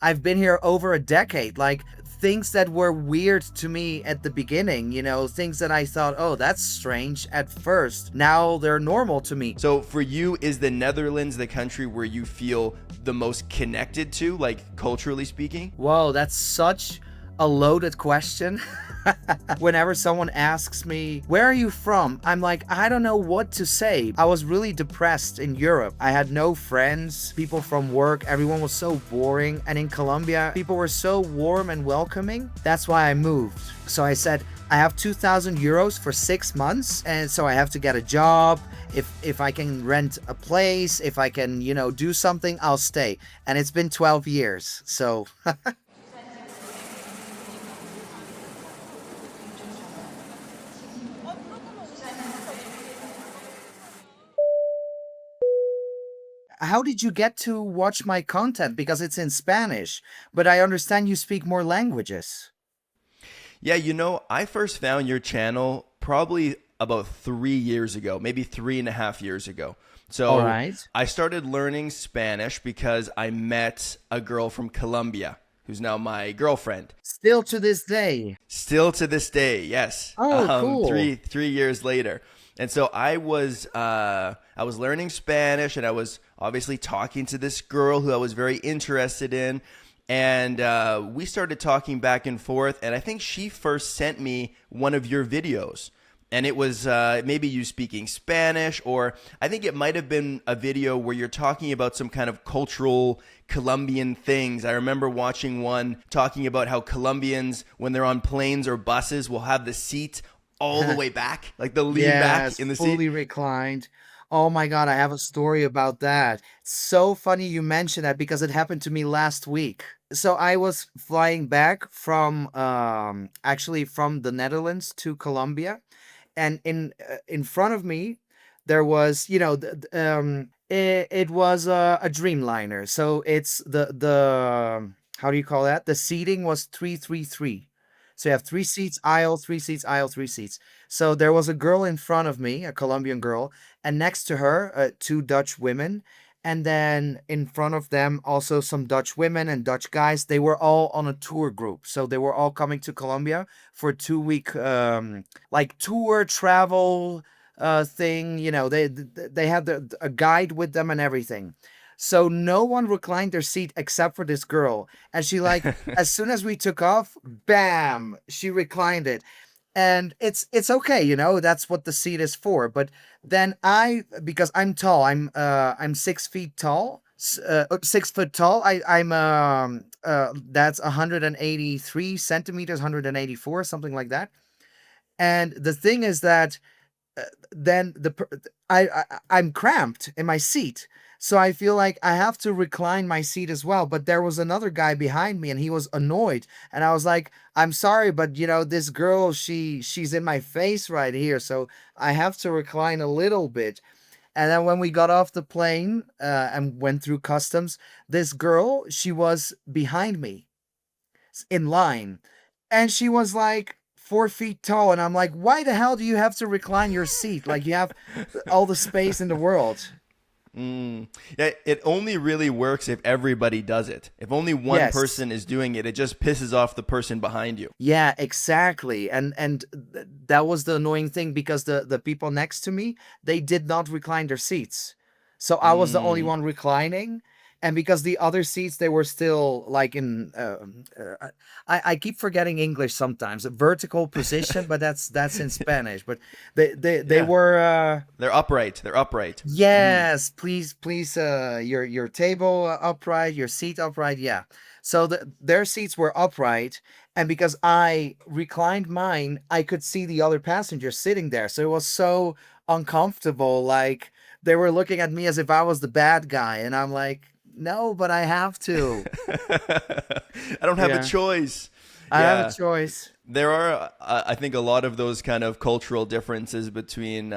I've been here over a decade. Like things that were weird to me at the beginning, things that I thought, oh, that's strange at first. Now they're normal to me. So for you, is the Netherlands the country where you feel the most connected to, like culturally speaking? Whoa, that's such a loaded question. Whenever someone asks me, where are you from? I'm like, I don't know what to say. I was really depressed in Europe. I had no friends, people from work, everyone was so boring. And in Colombia, people were so warm and welcoming. That's why I moved. So I said, I have 2,000 euros for 6 months. And so I have to get a job. If I can rent a place, if I can, do something, I'll stay. And it's been 12 years. So how did you get to watch my content? Because it's in Spanish, but I understand you speak more languages. Yeah, I first found your channel probably about 3 years ago, maybe 3.5 years ago. All So right. I started learning Spanish because I met a girl from Colombia who's now my girlfriend. Still to this day. Still to this day, yes. Oh, Three cool. 3 years later, and so I was learning Spanish, and I was obviously talking to this girl who I was very interested in, and we started talking back and forth. And I think she first sent me one of your videos, and it was maybe you speaking Spanish, or I think it might have been a video where you're talking about some kind of cultural Colombian things. I remember watching one talking about how Colombians, when they're on planes or buses, will have the seat all the way back, like they'll lean back Yes, in the seat. fully reclined. Oh my God, I have a story about that. So funny you mentioned that because it happened to me last week. So I was flying back from actually from the Netherlands to Colombia, and in front of me there was, it was a Dreamliner. So it's the how do you call that? The seating was 333. So you have three seats aisle, three seats aisle, three seats. So there was a girl in front of me, a Colombian girl, and next to her, two Dutch women. And then in front of them, also some Dutch women and Dutch guys. They were all on a tour group. So they were all coming to Colombia for a 2 week, like tour travel thing. They had a guide with them and everything. So no one reclined their seat except for this girl. And she like, as soon as we took off, bam, she reclined it. And it's okay, that's what the seat is for. But then because I'm tall, I'm 6 feet tall, 6 foot tall. I'm that's 183 centimeters, 184, something like that. And the thing is that then I'm cramped in my seat. So I feel like I have to recline my seat as well. But there was another guy behind me and he was annoyed. And I was like, I'm sorry, but this girl, she's in my face right here. So I have to recline a little bit. And then when we got off the plane and went through customs, this girl, she was behind me in line. And she was like 4 feet tall. And I'm like, why the hell do you have to recline your seat? Like you have all the space in the world. Yeah, it only really works if everybody does it. If only one Yes. person is doing it, it just pisses off the person behind you. Yeah, exactly. And that was the annoying thing because the people next to me, they did not recline their seats. So I was the only Mm. one reclining. And because the other seats, they were still like in I keep forgetting English sometimes. A vertical position, but that's in Spanish. But they Yeah, were they're upright. They're upright. Hmm. yes, please, your table upright, your seat upright, yeah. So their seats were upright, and because I reclined mine, I could see the other passengers sitting there. So it was so uncomfortable. Like they were looking at me as if I was the bad guy, and I'm like, no, but I have to. I don't have a Yeah, choice. I have a Yeah. choice. There are, I think, a lot of those kind of cultural differences between,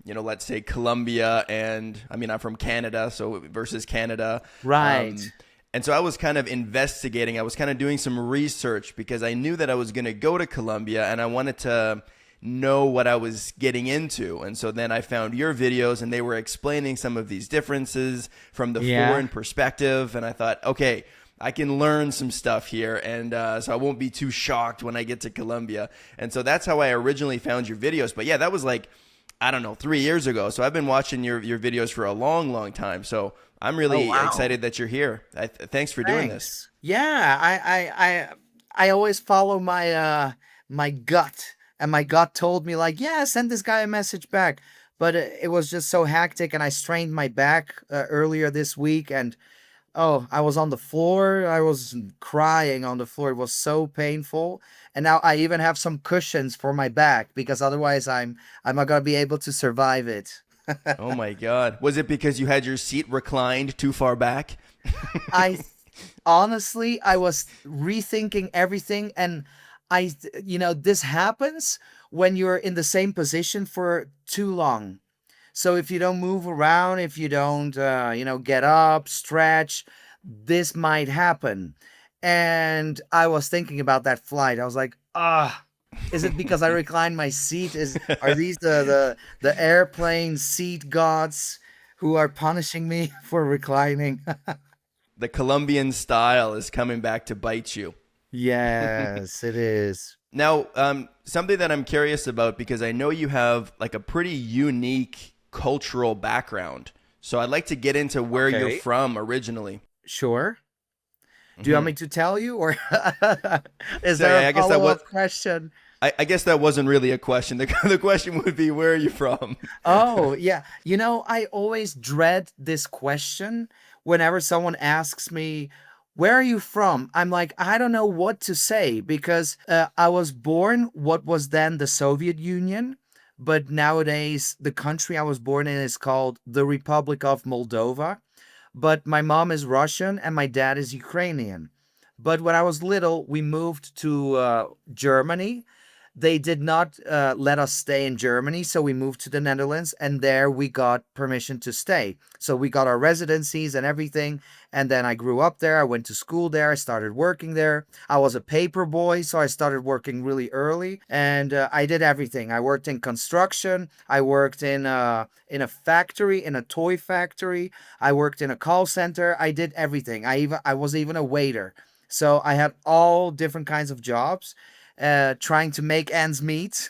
let's say Colombia and, I mean, I'm from Canada, so versus Canada. Right. Um, and so I was kind of investigating. I was kind of doing some research because I knew that I was going to go to Colombia and I wanted to know what I was getting into. And so then I found your videos and they were explaining some of these differences from the Yeah. foreign perspective. And I thought, okay, I can learn some stuff here, and so I won't be too shocked when I get to Colombia. And so that's how I originally found your videos. But yeah, that was like, I don't know, 3 years ago. So I've been watching your videos for a long, long time. So I'm Oh really wow. excited that you're here. Thanks for doing this. Thanks. Yeah, I always follow my my gut, and my gut told me like, yeah, send this guy a message back. But it was just so hectic, and I strained my back earlier this week, and oh, I was on the floor. I was crying on the floor. It was so painful. And now I even have some cushions for my back because otherwise I'm not gonna be able to survive it. Oh my God. Was it because you had your seat reclined too far back? I honestly, I was rethinking everything, and this happens when you're in the same position for too long. So if you don't move around, if you don't, get up, stretch, this might happen. And I was thinking about that flight. I was like, is it because I reclined my seat? Are these the airplane seat gods who are punishing me for reclining? The Colombian style is coming back to bite you. Yes, it is. Now, something that I'm curious about because I know you have like a pretty unique cultural background. So I'd like to get into where you're Okay. from originally. Sure. Do you want Hmm. me to tell you, or is So there a yeah, I guess that was. follow-up question? I guess that wasn't really a question. The question would be, where are you from? Oh, yeah. I always dread this question whenever someone asks me, where are you from? I'm like, I don't know what to say because I was born what was then the Soviet Union, but nowadays the country I was born in is called the Republic of Moldova. But my mom is Russian and my dad is Ukrainian. But when I was little, we moved to Germany. They did not let us stay in Germany, so we moved to the Netherlands, and there we got permission to stay. So we got our residencies and everything, and then I grew up there. I went to school there. I started working there. I was a paper boy, so I started working really early, and I did everything. I worked in construction. I worked in a factory, in a toy factory. I worked in a call center. I did everything. I was even a waiter. So I had all different kinds of jobs, trying to make ends meet.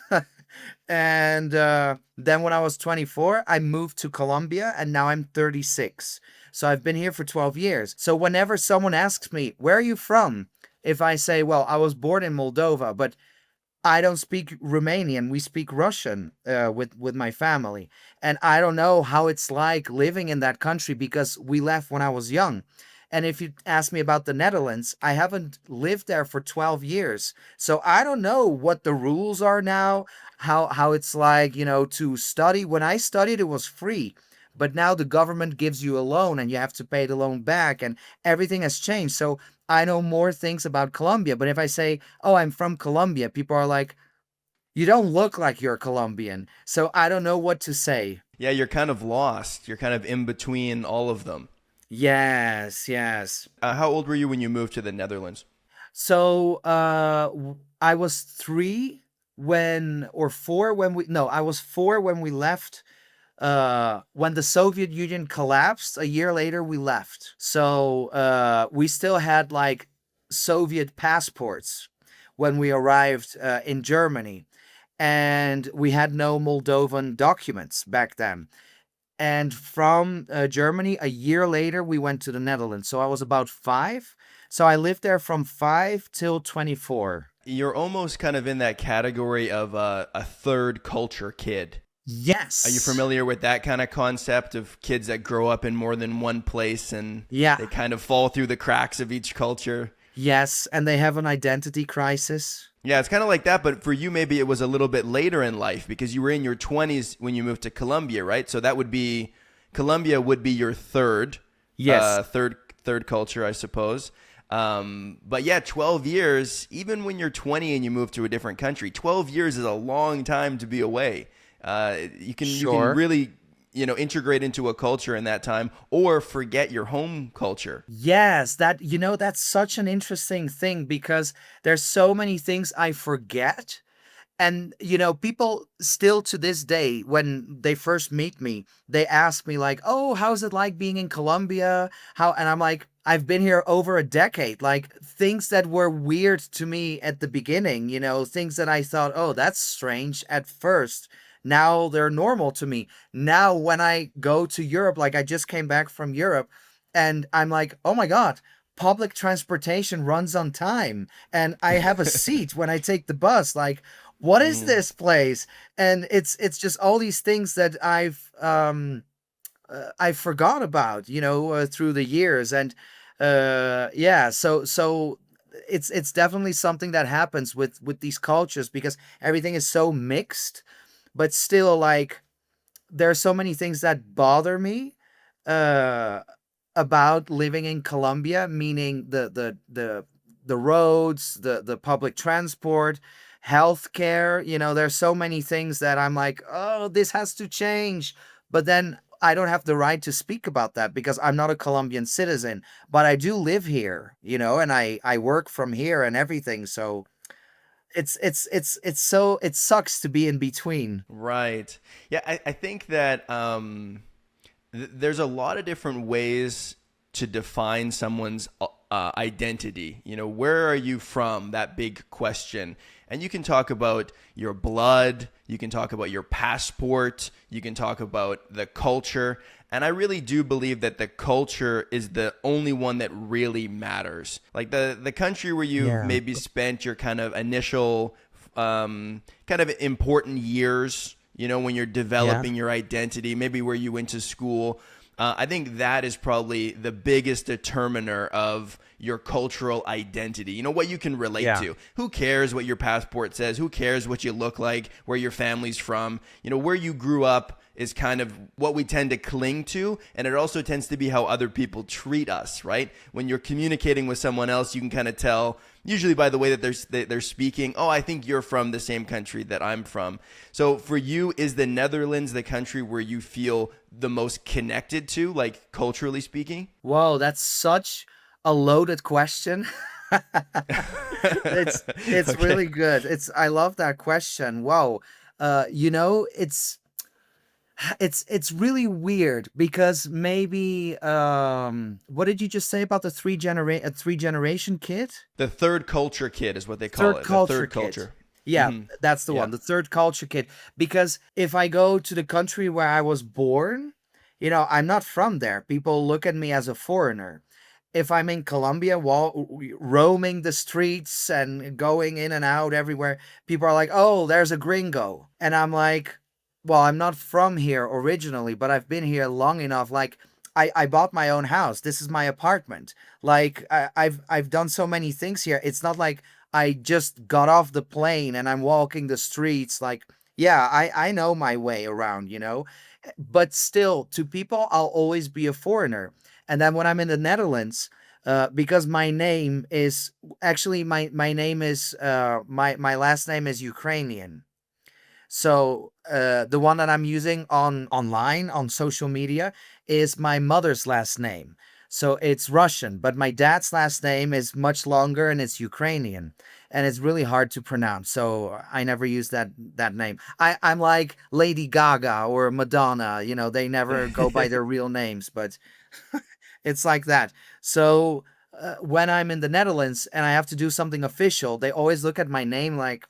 And then when I was 24, I moved to Colombia, and now I'm 36. So I've been here for 12 years. So whenever someone asks me, where are you from? If I say, well, I was born in Moldova, but I don't speak Romanian. We speak Russian with my family, and I don't know how it's like living in that country because we left when I was young. And if you ask me about the Netherlands, I haven't lived there for 12 years, so I don't know what the rules are now. How it's like, to study. When I studied, it was free. But now the government gives you a loan and you have to pay the loan back, and everything has changed. So I know more things about Colombia. But if I say, oh, I'm from Colombia, people are like, you don't look like you're Colombian. So I don't know what to say. Yeah, you're kind of lost. You're kind of in between all of them. Yes, yes. How old were you when you moved to the Netherlands? So I was 3 or 4 when we, no, I was 4 when we left. When the Soviet Union collapsed, a year later we left. So we still had like Soviet passports when we arrived in Germany, and we had no Moldovan documents back then. And from Germany, a year later, we went to the Netherlands. So I was about 5. So I lived there from 5 till 24. You're almost kind of in that category of a third culture kid. Are you Yes. familiar with that kind of concept of kids that grow up in more than one place and Yeah. they kind of fall through the cracks of each culture? Yes. And they have an identity crisis. Yeah, it's kind of like that, but for you, maybe it was a little bit later in life because you were in your 20s when you moved to Colombia, right? So that would be Colombia would be your Yes. third culture, I suppose. But yeah, 12 years, even when you're 20 and you move to a different country, 12 years is a long time to be away. You can Sure. really integrate into a culture in that time or forget your home culture. Yes, that's such an interesting thing because there's so many things I forget. And people still to this day, when they first meet me, they ask me like, "Oh, how's it like being in Colombia?" And I'm like, I've been here over a decade. Like things that were weird to me at the beginning, things that I thought, oh, that's strange at first. Now they're normal to me. Now, when I go to Europe, like I just came back from Europe, and I'm like, oh my God, public transportation runs on time. And I have a seat when I take the bus. Like, what is Mm, this place? And it's just all these things that I forgot about, through the years. And yeah, so it's definitely something that happens with these cultures, because everything is so mixed, but still, like, there are so many things that bother me uh about living in Colombia, meaning the roads, the public transport, healthcare. There's so many things that I'm like, oh, this has to change. But then I don't have the right to speak about that because I'm not a Colombian citizen, but I do live here, and I work from here and everything. So it sucks to be in between. right. Yeah, I think that there's a lot of different ways to define someone's identity. You know, where are you from? That big question. And you can talk about your blood, you can talk about your passport, you can talk about the culture. And I really do believe that the culture is the only one that really matters. Like the country where you've Yeah. maybe spent your kind of initial kind of important years, you know, when you're Yeah. developing your identity, maybe where you went to school. I think that is probably the biggest determiner of your cultural identity. You know, what you can relate Yeah. to. Who cares what your passport says? Who cares what you look like, where your family's from? You know, where you grew up is kind of what we tend to cling to. And it also tends to be how other people treat us, right? When you're communicating with someone else, you can kind of tell, usually by the way that they're speaking, oh, I think you're from the same country that I'm from. So for you, is the Netherlands the country where you feel the most connected to, like culturally speaking? Whoa, that's such a loaded question. It's Okay. really good. I love that question. Wow. It's really weird because maybe what did you just say about the three generation kid? The third culture kid is what they call Third it. The culture third kid. culture. Yeah, Hmm. that's the Yeah. one. The third culture kid. Because if I go to the country where I was born, I'm not from there. People look at me as a foreigner. If I'm in Colombia, roaming the streets and going in and out everywhere, people are like, "Oh, there's a gringo," and I'm like, "Well, I'm not from here originally, but I've been here long enough. Like, I bought my own house. This is my apartment. Like, I've done so many things here. It's not like I just got off the plane and I'm walking the streets. Like, yeah, I know my way around, but still, to people, I'll always be a foreigner. And then when I'm in the Netherlands, because my name is actually my name is my last name is Ukrainian. So the one that I'm using on online on social media is my mother's last name. So it's Russian, but my dad's last name is much longer and it's Ukrainian, and it's really hard to pronounce. So I never use that name. I'm like Lady Gaga or Madonna. They never go by their real names, but it's like that. So when I'm in the Netherlands and I have to do something official, they always look at my name like,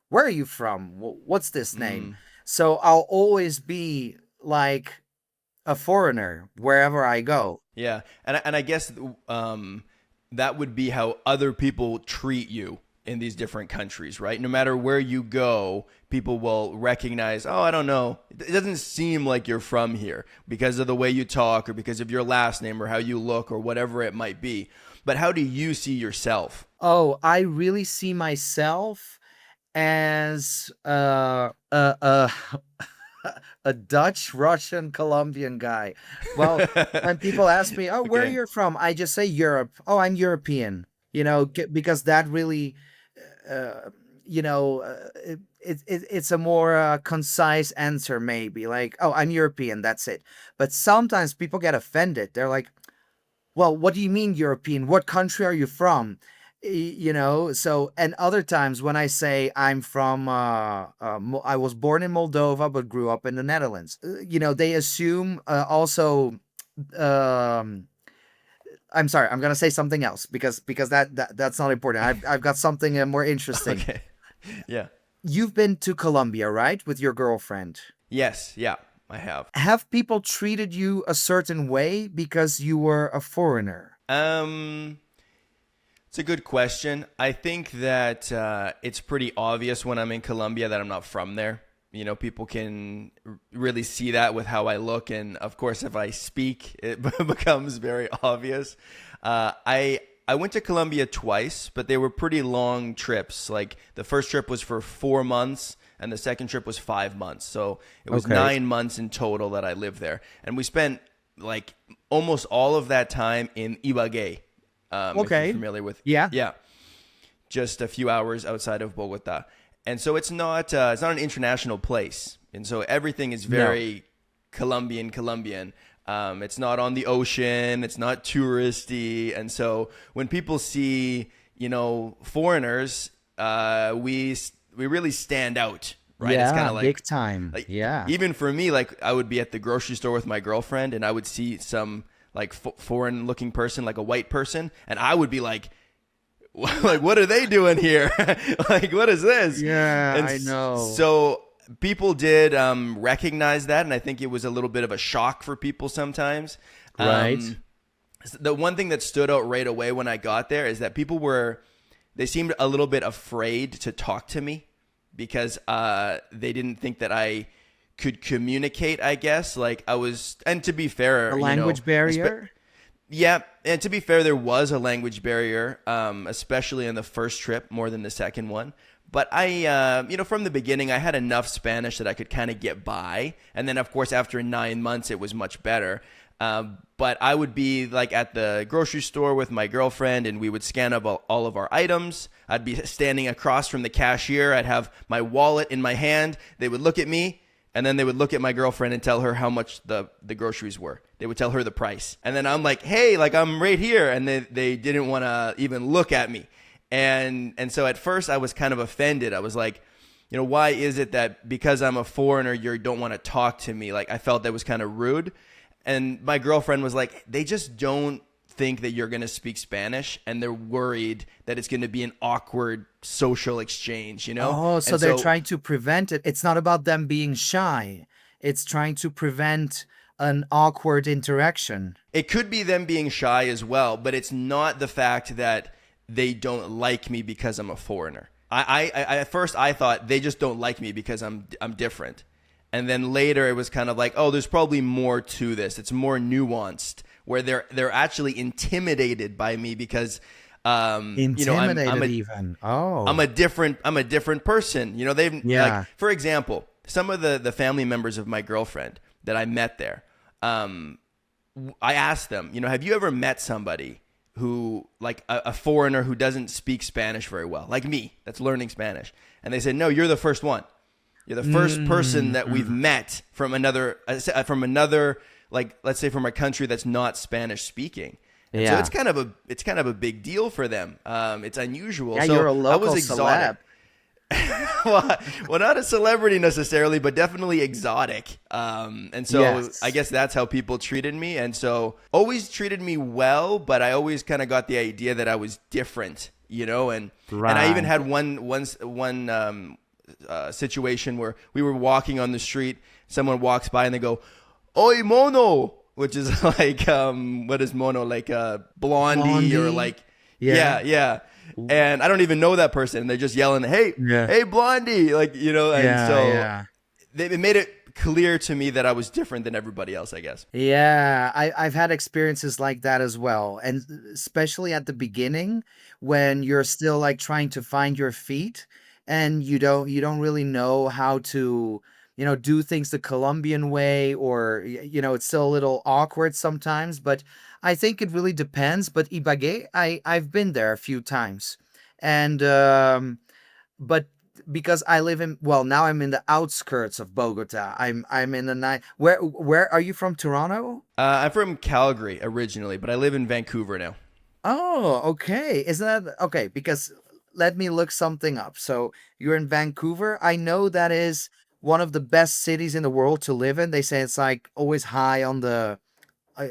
where are you from? What's this name? Mm. So I'll always be like a foreigner wherever I go. Yeah, and I guess that would be how other people treat you in these different countries, right? No matter where you go, people will recognize, oh, I don't know, it doesn't seem like you're from here because of the way you talk or because of your last name or how you look or whatever it might be. But how do you see yourself? Oh, I really see myself as a Dutch, Russian, Colombian guy. Well, when people ask me, "Oh, where Okay. you're from?" I just say Europe. Oh, I'm European. Because that really, uh, it's a more concise answer, maybe. Like, "Oh, I'm European." That's it. But sometimes people get offended. They're like, well, what do you mean European? What country are you from? So, and other times when I say I'm from, I was born in Moldova but grew up in the Netherlands, they assume also, um, I'm sorry. I'm gonna say something else because that's not important. I've got something more interesting. Okay. Yeah. You've been to Colombia, right, with your girlfriend? Yes. Yeah. I have. Have people treated you a certain way because you were a foreigner? Um, it's a good question. I think that it's pretty obvious when I'm in Colombia that I'm not from there. You know, people can really see that with how I look, and of course, if I speak, it becomes very obvious. I went to Colombia twice, but they were pretty long trips. Like the first trip was for 4 months, and the second trip was 5 months. So it was Okay. 9 months in total that I lived there, and we spent like almost all of that time in Ibagué. If you're Okay. familiar with, Yeah. yeah, just a few hours outside of Bogota, and so it's not an international place, and so everything is No. very Colombian. It's not on the ocean, it's not touristy, and so when people see foreigners, we really stand out, right? It's kind Yeah, of like big time. like Yeah. even for me, like I would be at the grocery store with my girlfriend, and I would see some like foreign looking person, like a white person, and I would be like, like, what are they doing here? Like, what is this? Yeah, And I know. so people did recognize that, and I think it was a little bit of a shock for people sometimes. Right. The one thing that stood out right away when I got there is that they seemed a little bit afraid to talk to me because they didn't think that I could communicate, I guess. Like I was, and to be A fair, language barrier? yeah, and to be fair, there was a language barrier, especially in the first trip more than the second one. But from the beginning, I had enough Spanish that I could kind of get by, and then of course after 9 months, it was much better. But I would be like at the grocery store with my girlfriend, and we would scan up all of our items. I'd be standing across from the cashier. I'd have my wallet in my hand. They would look at me, and then they would look at my girlfriend and tell her how much the groceries were. They would tell her the price. And then I'm like, hey, like I'm right here. And they didn't want to even look at me. And so at first I was kind of offended. I was like, why is it that because I'm a foreigner, you don't want to talk to me? Like I felt that was kind of rude. And my girlfriend was like, they just don't think that you're going to speak Spanish, and they're worried that it's going to be an awkward social exchange, you know? Oh, so And they're so trying to prevent it. It's not about them being shy. It's trying to prevent an awkward interaction. it could be them being shy as well, but it's not the fact that they don't like me because I'm a foreigner. At first I thought they just don't like me because I'm different, and then later it was kind of like, oh, there's probably more to this. It's more nuanced, where they're actually intimidated by me because, I'm Intimidated a even. I'm Oh, a different person. They've like, yeah. for example, some of the family members of my girlfriend that I met there. I asked them, have you ever met somebody who, like a foreigner who doesn't speak Spanish very well, like me, that's learning Spanish? And they said, no, you're the first one. You're the first person that we've met from another, like let's say from a country that's not Spanish speaking. And so Yeah. it's kind of a big deal for them. It's unusual. Yeah, you're a So I was local exotic. celeb. Well, not a celebrity necessarily, but definitely exotic. And so I Yes. guess that's how people treated me. And so always treated me well, but I always kind of got the idea that I was different, and I even Right. had one situation where we were walking on the street. Someone walks by and they go, "Oi, mono," which is like, what is mono? Like blondie or Blondie. like, Yeah. yeah. And I don't even know that person. They're just yelling, "Hey, Yeah. hey, blondie!" Like, and Yeah, so yeah. it made it clear to me that I was different than everybody else, I guess. Yeah, I've had experiences like that as well. And especially at the beginning when you're still like trying to find your feet and you don't really know how to, do things the Colombian way, or it's still a little awkward sometimes, but I think it really depends. But Ibagué, I've been there a few times. And but because I live in, well, now I'm in the outskirts of Bogota. I'm in the night. Where are you from? Toronto? I'm from Calgary originally, but I live in Vancouver now. Oh, okay. Is that okay? Because let me look something up. So you're in Vancouver. I know that is one of the best cities in the world to live in. They say it's like always high on the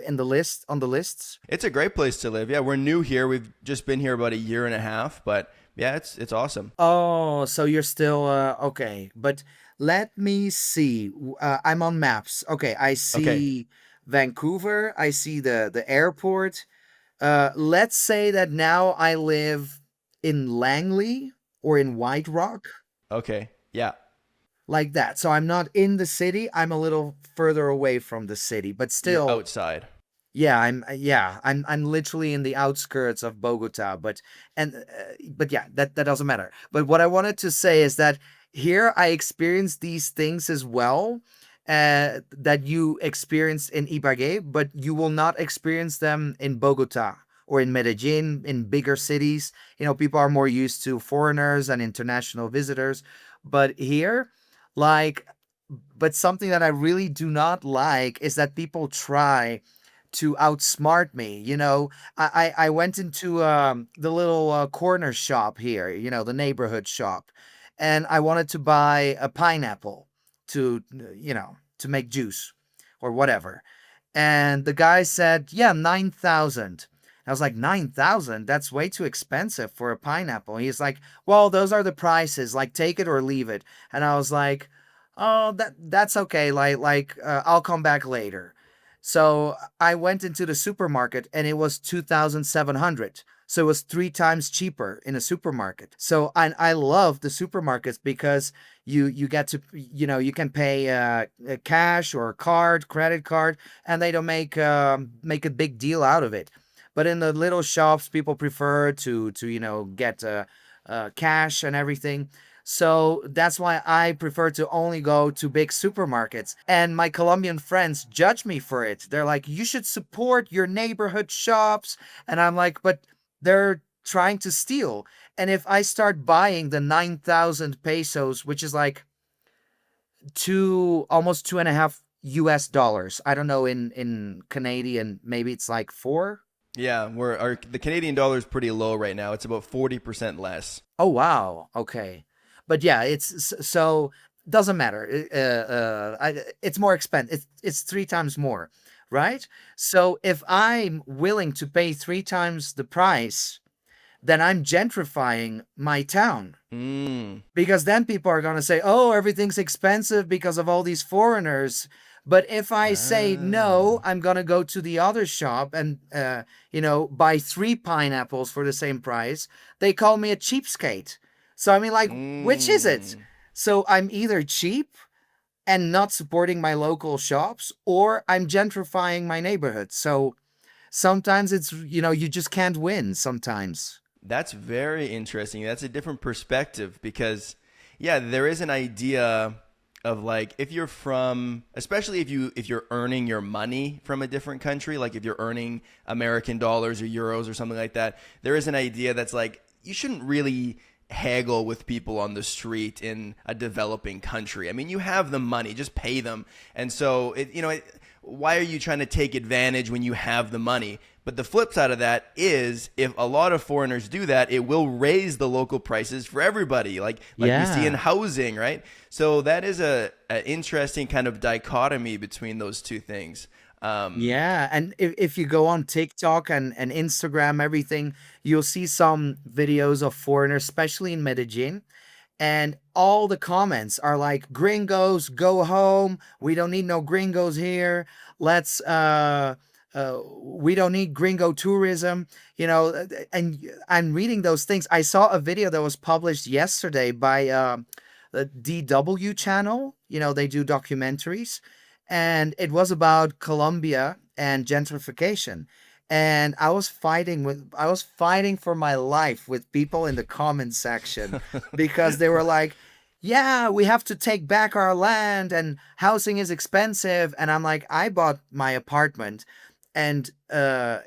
in the list on the lists? It's a great place to live. Yeah, we're new here. We've just been here about a year and a half, but yeah, it's awesome. Oh, so you're still okay. But let me see. I'm on maps. Okay, I Okay. see Vancouver. I see the airport. Let's say that now I live in Langley or in White Rock, Okay. Yeah. like that. So I'm not in the city. I'm a little further away from the city, but You're still, outside. yeah, I'm literally in the outskirts of Bogota, but yeah, that doesn't matter. But what I wanted to say is that here I experienced these things as well, that you experienced in Ibagué, but you will not experience them in Bogota or in Medellin, in bigger cities. People are more used to foreigners and international visitors, but here, like, but something that I really do not like is that people try to outsmart me. I went into the little corner shop here, the neighborhood shop, and I wanted to buy a pineapple to make juice or whatever. And the guy said, yeah, 9,000. I was like, 9,000? That's way too expensive for a pineapple. He's like, well, those are the prices. Like, take it or leave it. And I was like, oh, that's okay. I'll come back later. So I went into the supermarket and it was 2,700. So it was three times cheaper in a supermarket. So I love the supermarkets because you get to you can pay cash or card, credit card, and they don't make a big deal out of it. But in the little shops, people prefer to get cash and everything. So that's why I prefer to only go to big supermarkets. And my Colombian friends judge me for it. They're like, you should support your neighborhood shops. And I'm like, but they're trying to steal. And if I start buying the 9,000 pesos, which is like almost two and a half US dollars, I don't know, in Canadian, maybe it's like four. Yeah, the Canadian dollar is pretty low right now. It's about 40% less. Oh wow. Okay. But yeah, so doesn't matter. It's more expensive. It's three times more, right? So if I'm willing to pay three times the price, then I'm gentrifying my town. Mm. Because then people are going to say, oh, everything's expensive because of all these foreigners. But if I say no, Ah. I'm going to go to the other shop and buy three pineapples for the same price, they call me a cheapskate. So I mean, like, which is it? Mm. So I'm either cheap and not supporting my local shops, or I'm gentrifying my neighborhood. So sometimes it's, you just can't win sometimes. That's very interesting. That's a different perspective because, yeah, there is an idea of like if you're from, especially if you're earning your money from a different country, like if you're earning American dollars or euros or something like that, there is an idea that's like you shouldn't really haggle with people on the street in a developing country. I mean, you have the money, just pay them. And so, why are you trying to take advantage when you have the money? But the flip side of that is if a lot of foreigners do that, it will raise the local prices for everybody, like we see in Yeah. housing, right? So that is a interesting kind of dichotomy between those two things. Yeah, and if you go on TikTok and Instagram, everything, you'll see some videos of foreigners, especially in Medellin, and all the comments are like, "Gringos, go home. We don't need no gringos here. Let's we don't need gringo tourism." And I'm reading those things. I saw a video that was published yesterday by the DW channel. They do documentaries, and it was about Colombia and gentrification. And I was fighting for my life with people in the comment section because they were like, yeah, we have to take back our land and housing is expensive. And I'm like, I bought my apartment, and not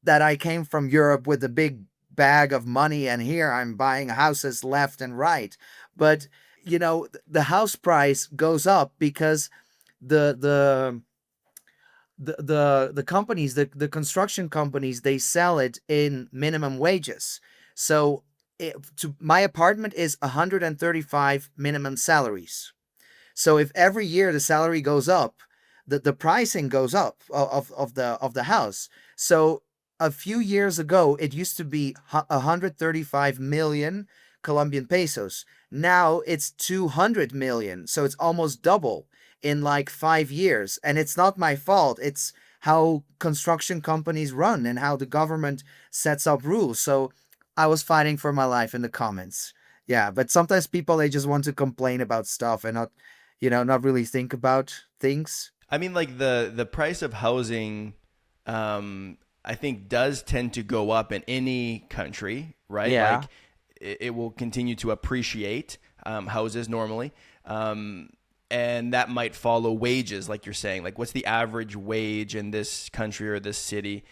that I came from Europe with a big bag of money and here I'm buying houses left and right. But the house price goes up because the the the companies, the construction companies, they sell it in minimum wages. So my apartment is 135 minimum salaries. So if every year the salary goes up, the pricing goes up of the house. So a few years ago, it used to be 135 million Colombian pesos. Now it's 200 million. So it's almost double in like 5 years. And it's not my fault. It's how construction companies run and how the government sets up rules. So I was fighting for my life in the comments. Yeah, but sometimes people, they just want to complain about stuff and not, not really think about things. I mean, like the price of housing, I think does tend to go up in any country, right? Yeah. Like it will continue to appreciate houses normally. And that might follow wages, like you're saying. Like, what's the average wage in this country or this city?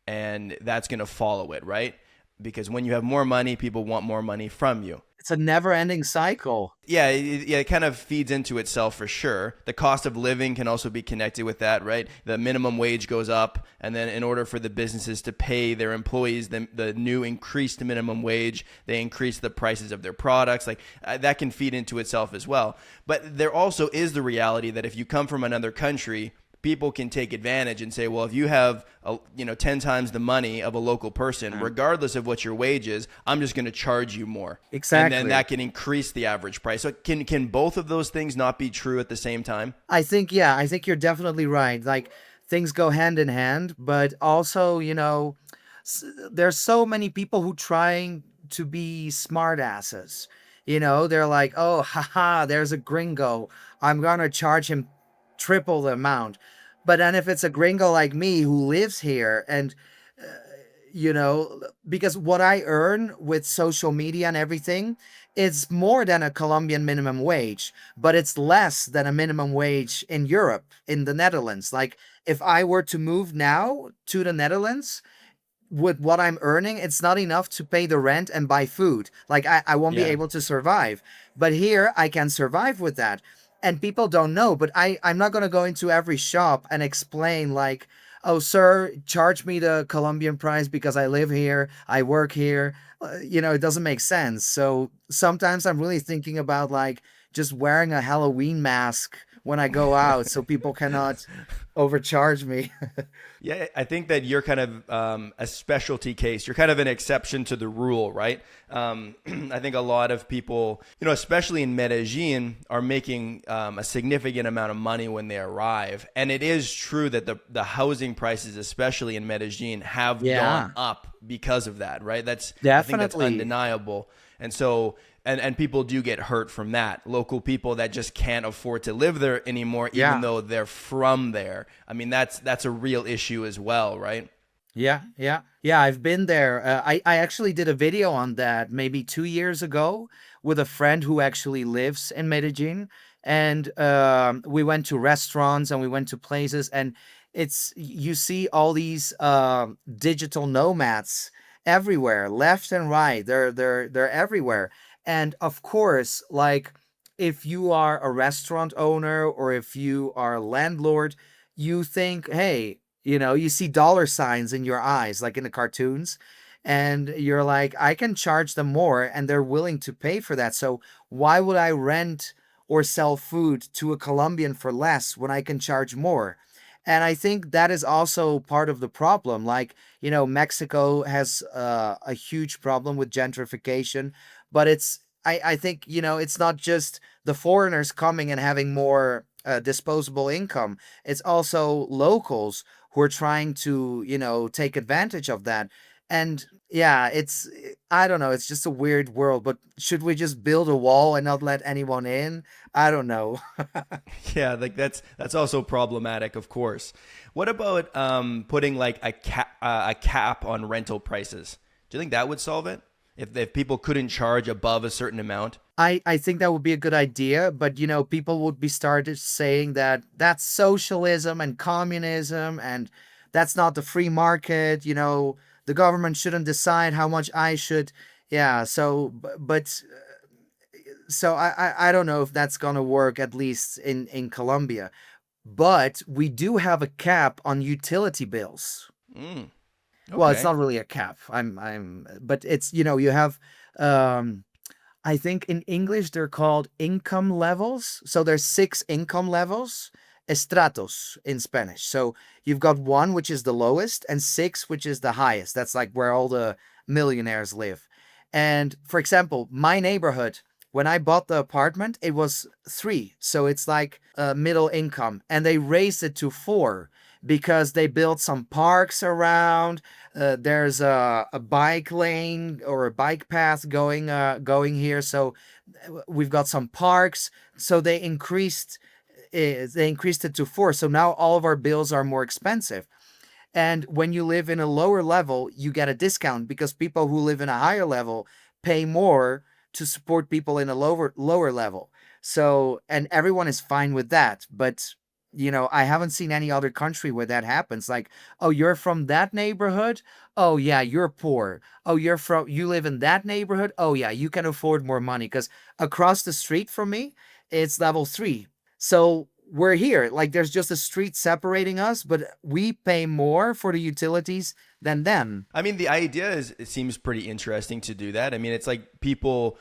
And that's going to follow it, right? Because when you have more money, people want more money from you. It's a never-ending cycle. Yeah, it kind of feeds into itself for sure. The cost of living can also be connected with that, right? The minimum wage goes up, and then in order for the businesses to pay their employees the new increased minimum wage, they increase the prices of their products. Like that can feed into itself as well. But there also is the reality that if you come from another country, people can take advantage and say, well, if you have 10 times the money of a local person, regardless of what your wage is, I'm just going to charge you more. And then Exactly. that can increase the average price. So can both of those things not be true at the same time? Yeah, I think you're definitely right. Like things go hand in hand, but also, there's so many people who trying to be smart asses. They're like, "Oh, haha, there's a gringo. I'm gonna charge him triple the amount." But then if it's a gringo like me who lives here and because what I earn with social media and everything, it's more than a Colombian minimum wage, but it's less than a minimum wage in Europe, in the Netherlands. Like, if I were to move now to the Netherlands, with what I'm earning, it's not enough to pay the rent and buy food. Like, I won't be Yeah. able to survive. But here, I can survive with that. And people don't know, but I'm not going to go into every shop and explain, like, oh, sir, charge me the Colombian price because I live here, I work here. It doesn't make sense. So sometimes I'm really thinking about, like, just wearing a Halloween mask when I go out so people cannot overcharge me. Yeah, I think that you're kind of a specialty case. You're kind of an exception to the rule, right? I think a lot of people, especially in Medellin, are making a significant amount of money when they arrive. And it is true that the housing prices, especially in Medellin, have gone Yeah, up because of that, right? I think that's definitely. undeniable. And so and people do get hurt from that. Local people that just can't afford to live there anymore, even Yeah. though they're from there. I mean, that's a real issue as well, right? Yeah, yeah, yeah. I've been there. I actually did a video on that maybe 2 years ago with a friend who actually lives in Medellin, and we went to restaurants and we went to places, and you see all these digital nomads everywhere, left and right. They're everywhere, and of course, like if you are a restaurant owner or if you are a landlord, you think, hey, you see dollar signs in your eyes, like in the cartoons, and you're like, I can charge them more, and they're willing to pay for that. So why would I rent or sell food to a Colombian for less when I can charge more? And I think that is also part of the problem. Like, Mexico has a huge problem with gentrification, but I think, it's not just the foreigners coming and having more disposable income. It's also locals who are trying to, take advantage of that. And yeah, I don't know, it's just a weird world, but should we just build a wall and not let anyone in? I don't know. Yeah, like that's also problematic, of course. What about putting like a cap on rental prices? Do you think that would solve it? If people couldn't charge above a certain amount? I think that would be a good idea, but people would be started saying that that's socialism and communism and that's not the free market, the government shouldn't decide how much I should. Yeah, so but so I don't know if that's gonna work, at least in Colombia. But we do have a cap on utility bills. Mm, Well, it's okay. not really a cap. But it's, you have, um, I think in English they're called income levels. So there's six income levels, estratos in Spanish. So you've got one, which is the lowest, and six, which is the highest. That's like where all the millionaires live. And for example, my neighborhood, when I bought the apartment, it was three. So it's like middle income. And they raised it to four because they built some parks around. There's a bike lane or a bike path going here. So we've got some parks. So they increased it to four. So now all of our bills are more expensive. And when you live in a lower level, you get a discount because people who live in a higher level pay more to support people in a lower level. So, and everyone is fine with that. But I haven't seen any other country where that happens. Like, oh, you're from that neighborhood? Oh yeah, you're poor. Oh, you live in that neighborhood? Oh yeah, you can afford more money because across the street from me, it's level three. So we're here. Like there's just a street separating us, but we pay more for the utilities than them. I mean, the idea is it seems pretty interesting to do that. I mean, it's like people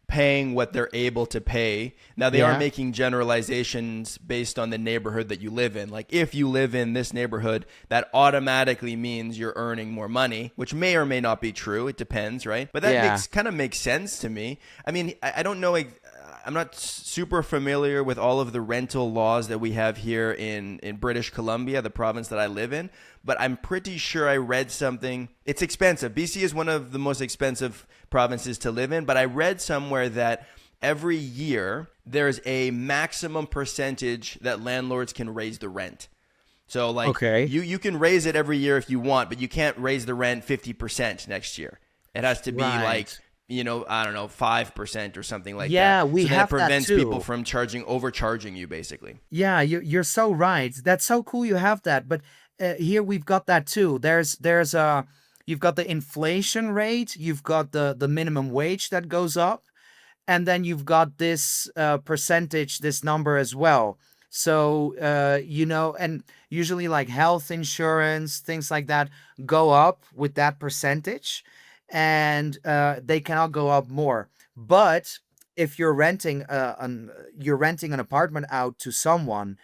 paying what they're able to pay. Now they are Yeah. making generalizations based on the neighborhood that you live in. Like if you live in this neighborhood, that automatically means you're earning more money, which may or may not be true. It depends, right? But that Yeah. makes kind of makes sense to me. I mean, I don't know. I'm not super familiar with all of the rental laws that we have here in British Columbia, the province that I live in, but I'm pretty sure I read something. It's expensive. BC is one of the most expensive provinces to live in, but I read somewhere that every year there's a maximum percentage that landlords can raise the rent. So like Okay. you can raise it every year if you want, but you can't raise the rent 50% next year. It has to be like, Right. I don't know, 5% or something like that. Yeah, we So then it have that prevents people too. from overcharging you basically. Yeah, you're so right. That's so cool you have that. But here we've got that too. There's you've got the inflation rate, you've got the minimum wage that goes up, and then you've got this percentage, this number as well. So and usually like health insurance, things like that go up with that percentage, and they cannot go up more. But if you're renting an apartment out to someone,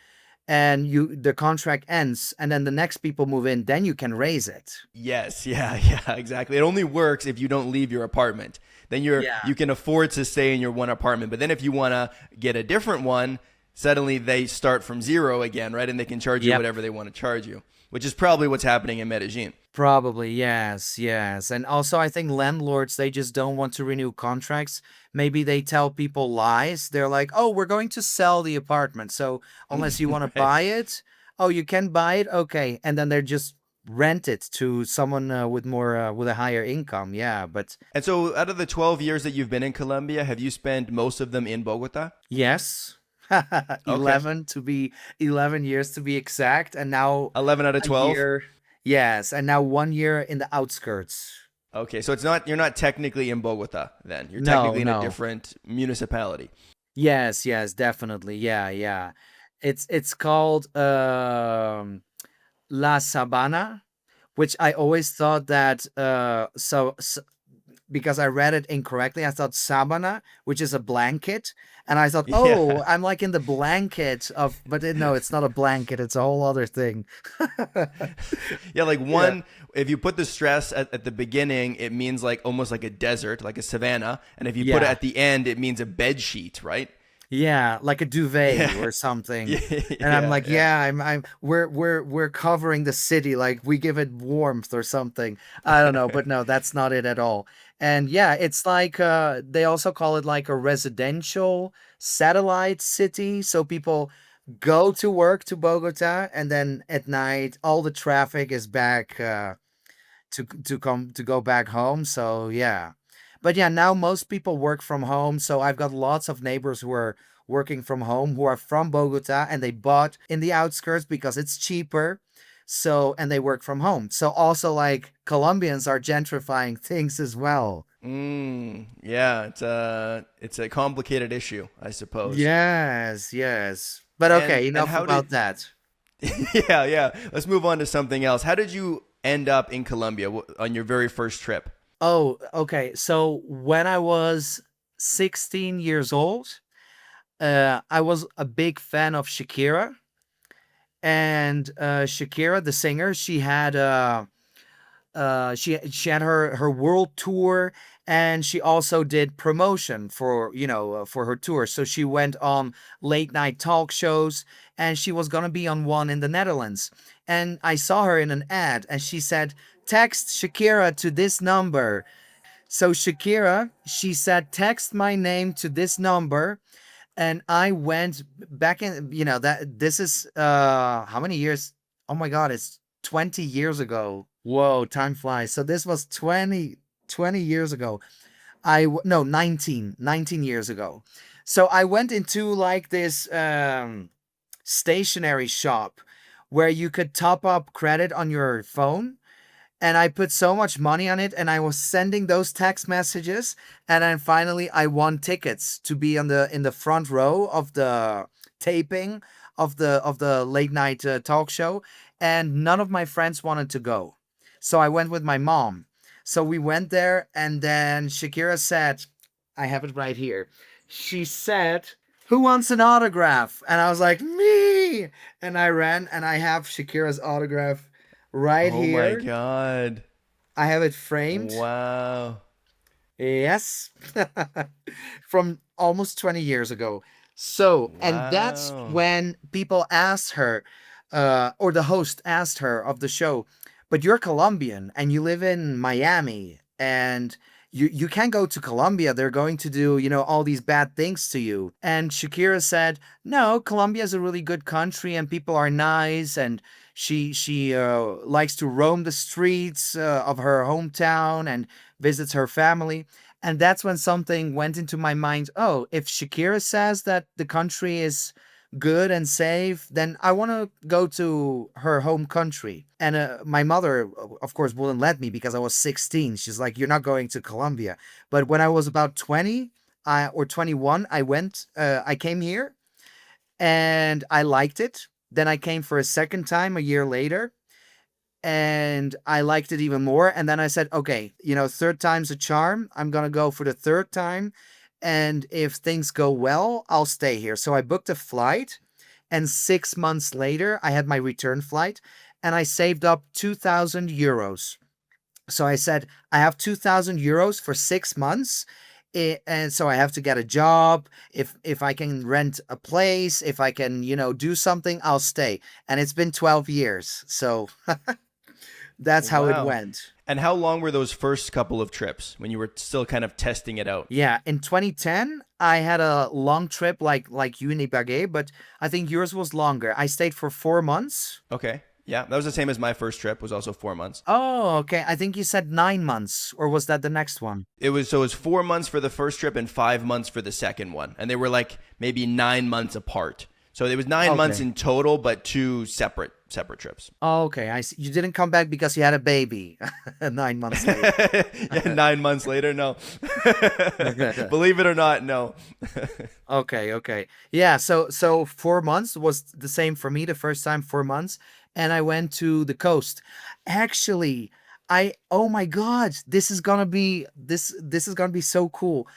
and the contract ends, and then the next people move in, then you can raise it. Yes, yeah, yeah, exactly. It only works if you don't leave your apartment. Then Yeah. you can afford to stay in your one apartment. But then if you want to get a different one, suddenly they start from zero again, right? And they can charge you Yep. whatever they want to charge you, which is probably what's happening in Medellin. Probably, yes, yes. And also, I think landlords, they just don't want to renew contracts. Maybe they tell people lies. They're like, oh, we're going to sell the apartment. So unless you want to Right. buy it, oh, you can buy it. Okay. And then they're just rent it to someone with a higher income. Yeah. But And so out of the 12 years that you've been in Colombia, have you spent most of them in Bogota? yes, Okay. 11 years to be exact. And now 11 out of a 12? year. Yes. And now 1 year in the outskirts. Okay, so you're not technically in Bogota then. You're No, technically in a no. different municipality. Yes, yes, definitely. Yeah, yeah. It's called La Sabana, which I always thought that because I read it incorrectly, I thought sabana, which is a blanket, and I thought, oh, Yeah. I'm like in the blanket of, but no, it's not a blanket. It's a whole other thing. Yeah, like Yeah. one, if you put the stress at the beginning, it means like almost like a desert, like a savanna. And if you put it Yeah. at the end, it means a bed sheet, right? Yeah, like a duvet Yeah. or something. Yeah. And I'm Yeah. like, Yeah. yeah, we're covering the city, like we give it warmth or something. I don't know, but no, that's not it at all. And yeah, it's like they also call it like a residential satellite city. So people go to work to Bogota, and then at night all the traffic is back to go back home. So yeah. But yeah, now most people work from home. So I've got lots of neighbors who are working from home who are from Bogota, and they bought in the outskirts because it's cheaper. So and they work from home. So also like Colombians are gentrifying things as well. Yeah. It's a complicated issue, I suppose. Yes, yes. But okay, And enough how did about that. yeah, yeah. Let's move on to something else. How did you end up in Colombia on your very first trip? Oh, okay. So when I was 16 years old, I was a big fan of Shakira. And Shakira, the singer, she had her world tour, and she also did promotion for for her tour. So she went on late night talk shows, and she was gonna be on one in the Netherlands. And I saw her in an ad, and she said, "Text Shakira to this number." So Shakira, she said, "Text my name to this number." And I went back in, that this is how many years? Oh my god, it's 20 years ago. Whoa, time flies. So this was 20 years ago. No, 19 years ago. So I went into like this stationery shop where you could top up credit on your phone, and I put so much money on it, and I was sending those text messages, and then finally I won tickets to be on the in the front row of the taping of the late night talk show, and none of my friends wanted to go. So I went with my mom. So we went there, and then Shakira said, I have it right here. She said, "Who wants an autograph?" And I was like, "Me!" And I ran, and I have Shakira's autograph right Oh my here. god. I have it framed. Wow. Yes. From almost 20 years ago. So, and that's Wow. when people asked her, or the host asked her of the show, "But you're Colombian and you live in Miami, and you can't go to Colombia. They're going to do, all these bad things to you." And Shakira said, "No, Colombia is a really good country and people are nice, and she likes to roam the streets of her hometown and visits her family." And that's when something went into my mind. Oh, if Shakira says that the country is good and safe, then I want to go to her home country. And my mother, of course, wouldn't let me because I was 16. She's like, "You're not going to Colombia." But when I was about 20 or 21, I came here and I liked it. Then I came for a second time a year later, and I liked it even more. And then I said, "Okay, third time's a charm. I'm gonna go for the third time, and if things go well, I'll stay here." So I booked a flight, and 6 months later, I had my return flight, and I saved up 2,000 euros. So I said, "I have 2,000 euros for 6 months. And so I have to get a job. If I can rent a place, if I can, do something, I'll stay." And it's been 12 years. So that's how it Wow. went. And how long were those first couple of trips when you were still kind of testing it out? Yeah, in 2010, I had a long trip like you in Ibagué, but I think yours was longer. I stayed for 4 months. Okay. Yeah, that was the same as my first trip. Was also 4 months. Oh, okay. I think you said 9 months, or was that the next one? It was 4 months for the first trip and 5 months for the second one, and they were like maybe 9 months apart. So it was 9 months Okay. in total, but two separate trips. Oh, okay. I see. You didn't come back because you had a baby 9 months later. Yeah, 9 months later, no. Believe it or not, no. Okay, okay. Yeah, so 4 months was the same for me the first time, 4 months, and I went to the coast. Actually, oh my God, this is gonna be so cool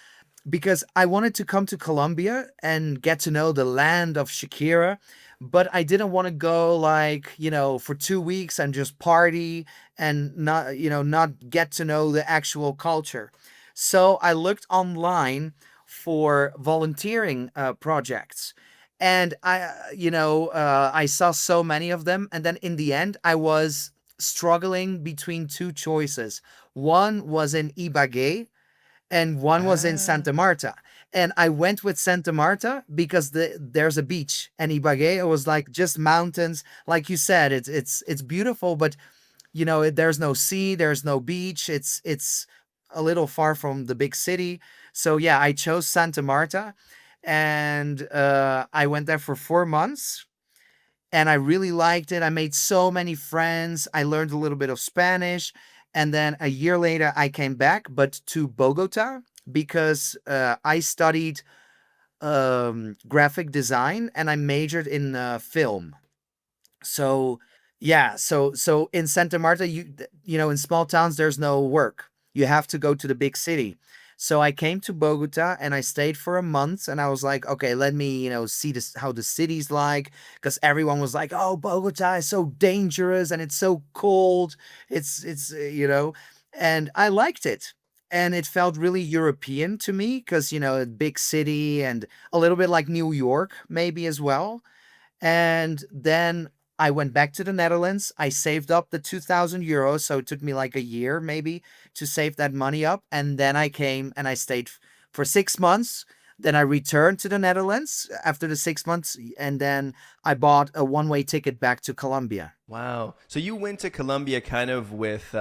because I wanted to come to Colombia and get to know the land of Shakira, but I didn't want to go like, for 2 weeks and just party and not get to know the actual culture. So I looked online for volunteering projects. And I saw so many of them. And then in the end, I was struggling between two choices. One was in Ibagué, and one was in Ah, Santa Marta. And I went with Santa Marta because there's a beach, and Ibagué was like just mountains. Like you said, it's beautiful, but there's no sea, there's no beach. It's a little far from the big city. So yeah, I chose Santa Marta, and I went there for 4 months, and I really liked it. I made so many friends. I learned a little bit of Spanish. And then a year later, I came back, but to Bogota because I studied graphic design and I majored in film. So yeah, so in Santa Marta, in small towns, there's no work. You have to go to the big city. So I came to Bogota and I stayed for a month, and I was like, okay, let me, see this how the city's like, because everyone was like, oh, Bogota is so dangerous and it's so cold. It's and I liked it. And it felt really European to me because, a big city and a little bit like New York, maybe as well. And then I went back to the Netherlands. I saved up the 2,000 euros. So it took me like a year maybe to save that money up. And then I came and I stayed for 6 months. Then I returned to the Netherlands after the 6 months. And then I bought a one-way ticket back to Colombia. Wow. So you went to Colombia kind of with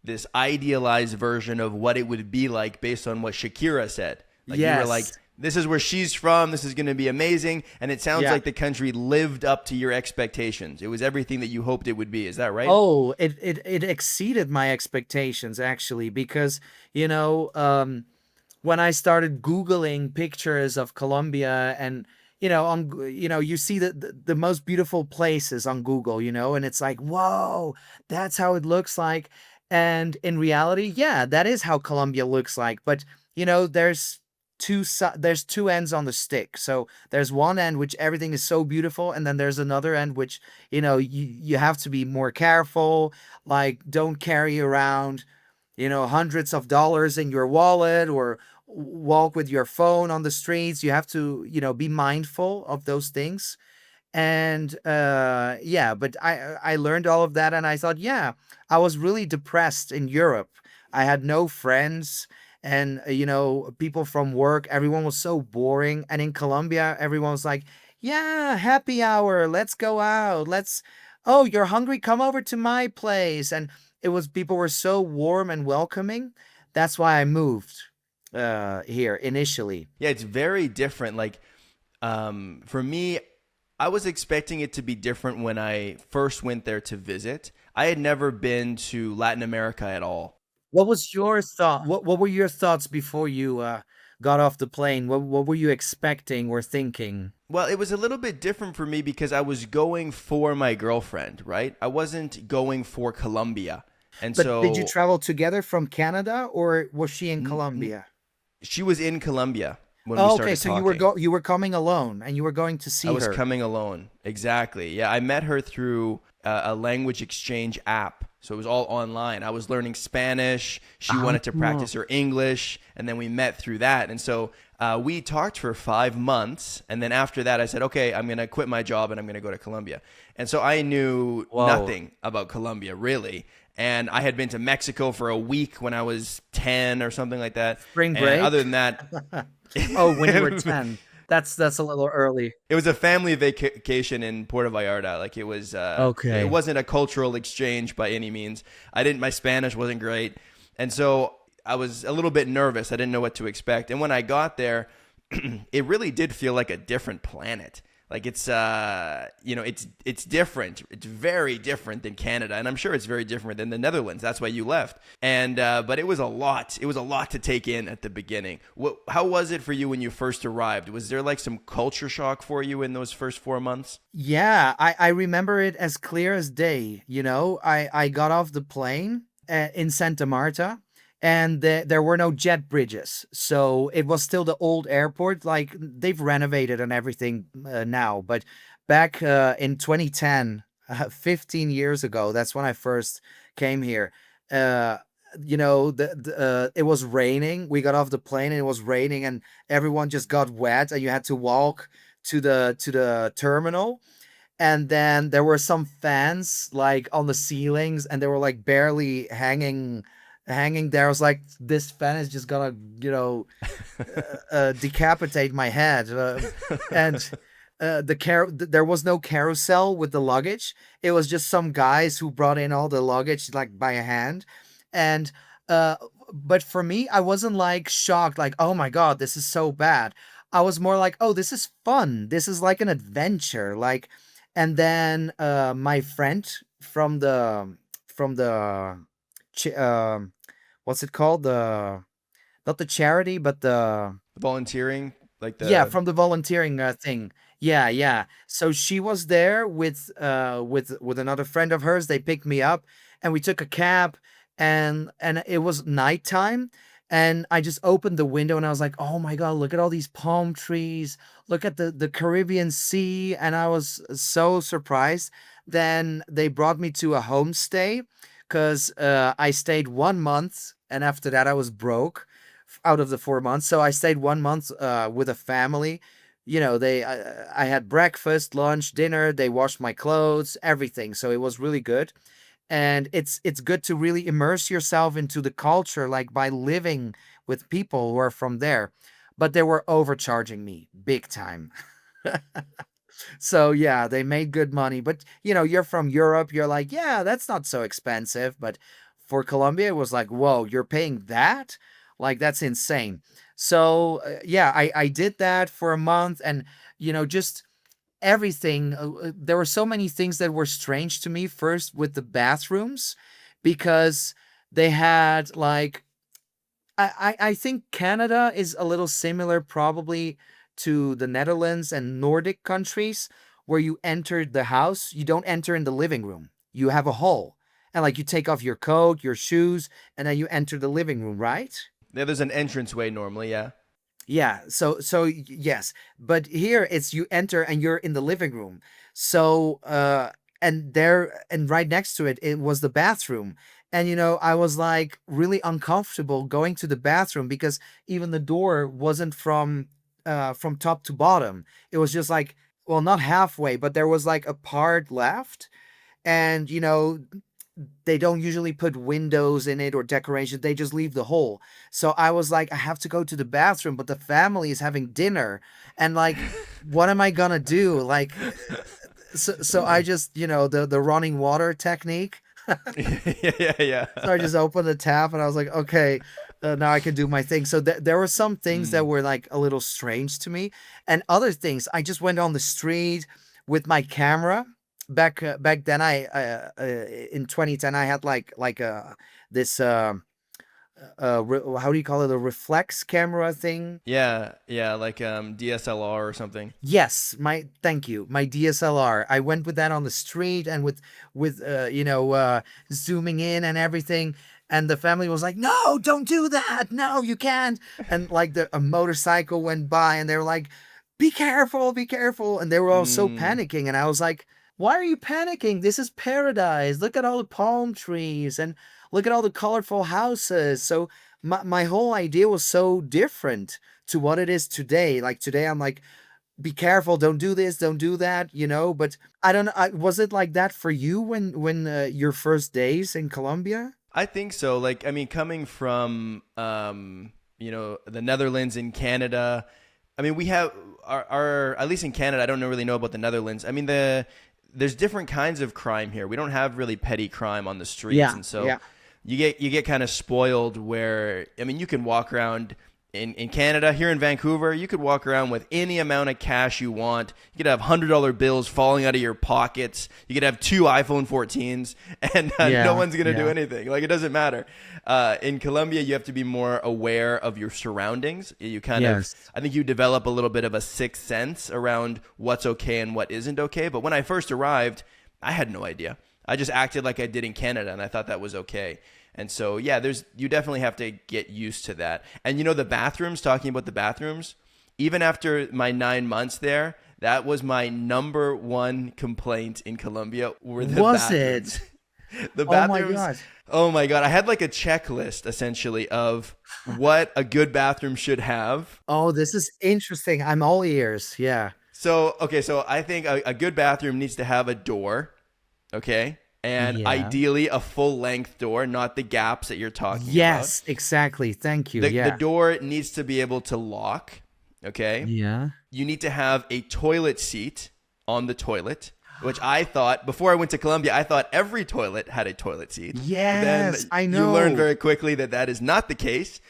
this idealized version of what it would be like based on what Shakira said. Like you were like, Yes. this is where she's from. This is going to be amazing. And it sounds Yeah. like the country lived up to your expectations. It was everything that you hoped it would be. Is that right? Oh, it exceeded my expectations actually because, when I started Googling pictures of Colombia and you see the most beautiful places on Google, and it's like, whoa, that's how it looks like. And in reality, yeah, that is how Colombia looks like. But there's there's two ends on the stick. So there's one end which everything is so beautiful, and then there's another end which you have to be more careful. Like, don't carry around hundreds of dollars in your wallet or walk with your phone on the streets. You have to, be mindful of those things. And yeah, but I learned all of that and I thought, yeah, I was really depressed in Europe. I had no friends and people from work, everyone was so boring. And in Colombia, everyone was like, yeah, happy hour, let's go out. Let's Oh, you're hungry? Come over to my place. And it was people were so warm and welcoming. That's why I moved here initially. Yeah, it's very different. Like, for me, I was expecting it to be different when I first went there to visit. I had never been to Latin America at all. What was your thought? What were your thoughts before you got off the plane? What were you expecting or thinking? Well, it was a little bit different for me because I was going for my girlfriend, right? I wasn't going for Colombia. And But did you so travel together from Canada or was she in n- n- Colombia? she was in Colombia when we Oh, okay, started so talking. you were coming alone and you were going to I see was her. coming alone. Exactly. Yeah, I met her through a language exchange app. So it was all online. I was learning Spanish. She wanted to Oh, practice her English, and then we met through that. And so we talked for 5 months, and then after that, I said, "Okay, I'm going to quit my job and I'm going to go to Colombia." And so I knew whoa. nothing about Colombia really. And I had been to Mexico for a week when I was 10 or something like that. Spring And break? other than that, Oh, when you were 10. That's a little early. it was a family vacation in Puerto Vallarta. Like it Okay. wasn't a cultural exchange by any means. My Spanish wasn't great. And so I was a little bit nervous. I didn't know what to expect. And when I got there, it really did feel like a different planet. Like it's different. It's very different than Canada, and I'm sure it's very different than the Netherlands. That's why you left. And but it was a lot. It was a lot to take in at the beginning. How was it for you when you first arrived? Was there like some culture shock for you in those first 4 months? Yeah, I remember it as clear as day. I got off the plane in Santa Marta and there were no jet bridges. So it was still the old airport. Like they've renovated and everything now. But back in 2010, 15 years ago, that's when I first came here. Uh, it was raining. We got off the plane and it was raining and everyone just got wet and you had to walk to the terminal. And then there were some fans like on the ceilings and they were like barely hanging there. I was like, this fan is just gonna decapitate my head. And there was no carousel with the luggage. It was just some guys who brought in all the luggage like by hand. And uh but for me, I wasn't like shocked, like, oh my god, this is so bad. I was more like, oh, this is fun. This is like an adventure. Like, and then my friend from the ch- um what's it called? The Not the charity, but the Volunteering, like yeah, the from the volunteering thing. Yeah, yeah. So she was there with another friend of hers. They picked me up and we took a cab and it was nighttime And I just opened the window and I was like, "Oh my god, look at all these palm trees. Look at the Caribbean Sea." And I was so surprised. Then they brought me to a homestay cuz I stayed 1 month and after that I was broke out of the 4 months. So I stayed 1 month with a family. You know, I had breakfast, lunch, dinner, they washed my clothes, everything. So it was really good, and it's good to really immerse yourself into the culture like by living with people who are from there, but they were overcharging me big time. So yeah, they made good money, but you're from Europe, you're like, yeah, that's not so expensive, but for Colombia it was like, whoa, you're paying that? Like that's insane. So yeah, I did that for a month, and just everything. There were so many things that were strange to me. First, with the bathrooms, because they had like I think Canada is a little similar, probably to the Netherlands and Nordic countries, where you enter the house, you don't enter in the living room. You have a hall, and like you take off your coat, your shoes, and then you enter the living room, right? Yeah, there's an entranceway normally. Yeah. Yeah, yes, but here it's you enter and you're in the living room. So and right next to it it was the bathroom. And I was like really uncomfortable going to the bathroom because even the door wasn't from top to bottom. It was just like, well, not halfway, but there was like a part left. And they don't usually put windows in it or decoration. They just leave the hole. So I was like, I have to go to the bathroom, but the family is having dinner. And like, what am I gonna do? Like, so I just, the running water technique. Yeah, yeah, yeah. So I just opened the tap and I was like, okay, now I can do my thing. So there were some things that Mm. were like a little strange to me, and other things. I just went on the street with my camera. Back then, I in 2010, I had like this how do you call it, a reflex camera thing. Yeah, yeah, like DSLR or something. Yes, my thank you. My DSLR. I went with that on the street and with zooming in and everything. And the family was like, "No, don't do that. No, you can't." And like a motorcycle went by and they were like, "Be careful, be careful." And they were all so Mm. panicking and I was like, "Why are you panicking? This is paradise. Look at all the palm trees and look at all the colorful houses." So my whole idea was so different to what it is today. Like today, I'm like, be careful, don't do this, don't do that, But I don't know. Was it like that for you when your first days in Colombia? I think so. Like, I mean, coming from the Netherlands and Canada. I mean, we have our at least in Canada. I don't know really know about the Netherlands. I mean, there's different kinds of crime here. We don't have really petty crime on the streets, Yeah, and so yeah. you get kind of spoiled. Where I mean, you can walk around in Canada, here in Vancouver, you could walk around with any amount of cash you want. You could have $100 bills falling out of your pockets. You could have two iPhone 14s, and no Yeah, one's gonna do yeah. anything. Like, it doesn't matter. In Colombia, you have to be more aware of your surroundings. You kind of, Yes. I think, you develop a little bit of a sixth sense around what's okay and what isn't okay. But when I first arrived, I had no idea. I just acted like I did in Canada, and I thought that was okay. And so, yeah, you definitely have to get used to that. And the bathrooms, talking about the bathrooms, even after my 9 months there, that was my number one complaint in Colombia were the Was bathrooms. it? The Oh my bathrooms, gosh. oh my God. I had like a checklist essentially of what a good bathroom should have. Oh, this is interesting. I'm all ears. Yeah. So, okay, so I think a good bathroom needs to have a door, okay? And Yeah. ideally a full length door, not the gaps that you're talking about. Yes, exactly. Thank you. The Yeah. door needs to be able to lock, okay? Yeah. You need to have a toilet seat on the toilet, which I thought, before I went to Colombia, I thought every toilet had a toilet seat. Then Yes, I you learn know. very quickly that that is not the case.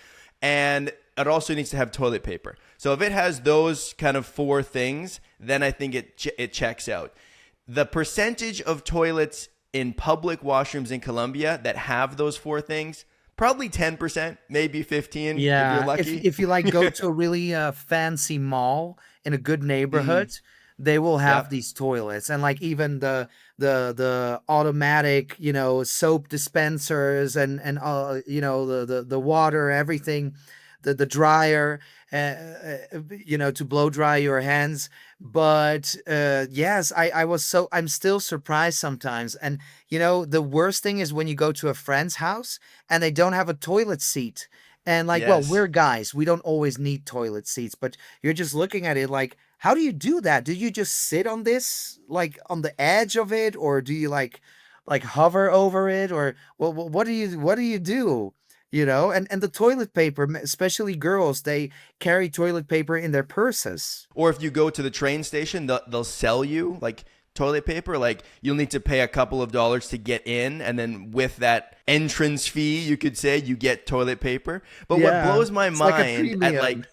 And it also needs to have toilet paper. So if it has those kind of four things, then I think it checks out. The percentage of toilets in public washrooms in Colombia that have those four things, probably 10%, maybe 15 if you're Yeah, if lucky. if you like go to a really fancy mall in a good Mm. neighborhood, they will have Yep. these toilets, and like even the automatic, soap dispensers, and the water, everything, the dryer, to blow dry your hands. But yes, I'm still surprised sometimes. And the worst thing is when you go to a friend's house and they don't have a toilet seat. And like, well, Yes. we're guys, we don't always need toilet seats, but you're just looking at it like, how do you do that? Do you just sit on this, like on the edge of it, or do you like hover over it, or what do you do? And the toilet paper, especially girls, they carry toilet paper in their purses. Or if you go to the train station, they'll sell you like toilet paper. Like you'll need to pay a couple of dollars to get in, and then with that entrance fee, you could say you get toilet paper. But what Yeah, blows my it's like a mind at premium. like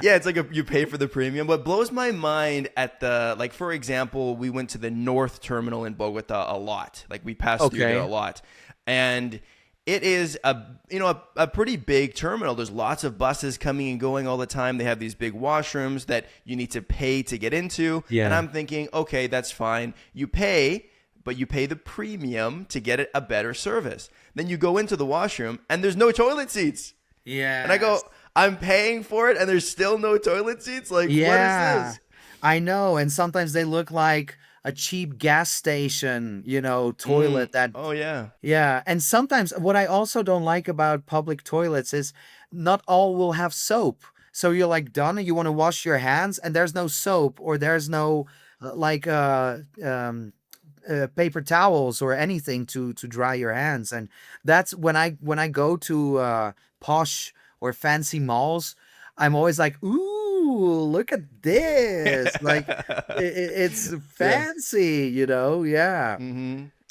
yeah, it's like you pay for the premium. What blows my mind at the like, for example, we went to the North Terminal in Bogota a lot. Like we passed through there a Okay. lot, and it is a pretty big terminal. There's lots of buses coming and going all the time. They have these big washrooms that you need to pay to get into, and Yeah. I'm thinking, okay, that's fine. You pay, but you pay the premium to get a better service. Then you go into the washroom, and there's no toilet seats. And I go, Yes. I'm paying for it and there's still no toilet seats? Like, what is Yeah, this? I know. And sometimes they look like a cheap gas station, toilet that, Oh, yeah. yeah. And sometimes what I also don't like about public toilets is not all will have soap. So you're like done and you want to wash your hands and there's no soap, or there's no like paper towels or anything to dry your hands. And that's when I go to posh or fancy malls, I'm always like, ooh, look at this, like it's Yeah. fancy. Yeah.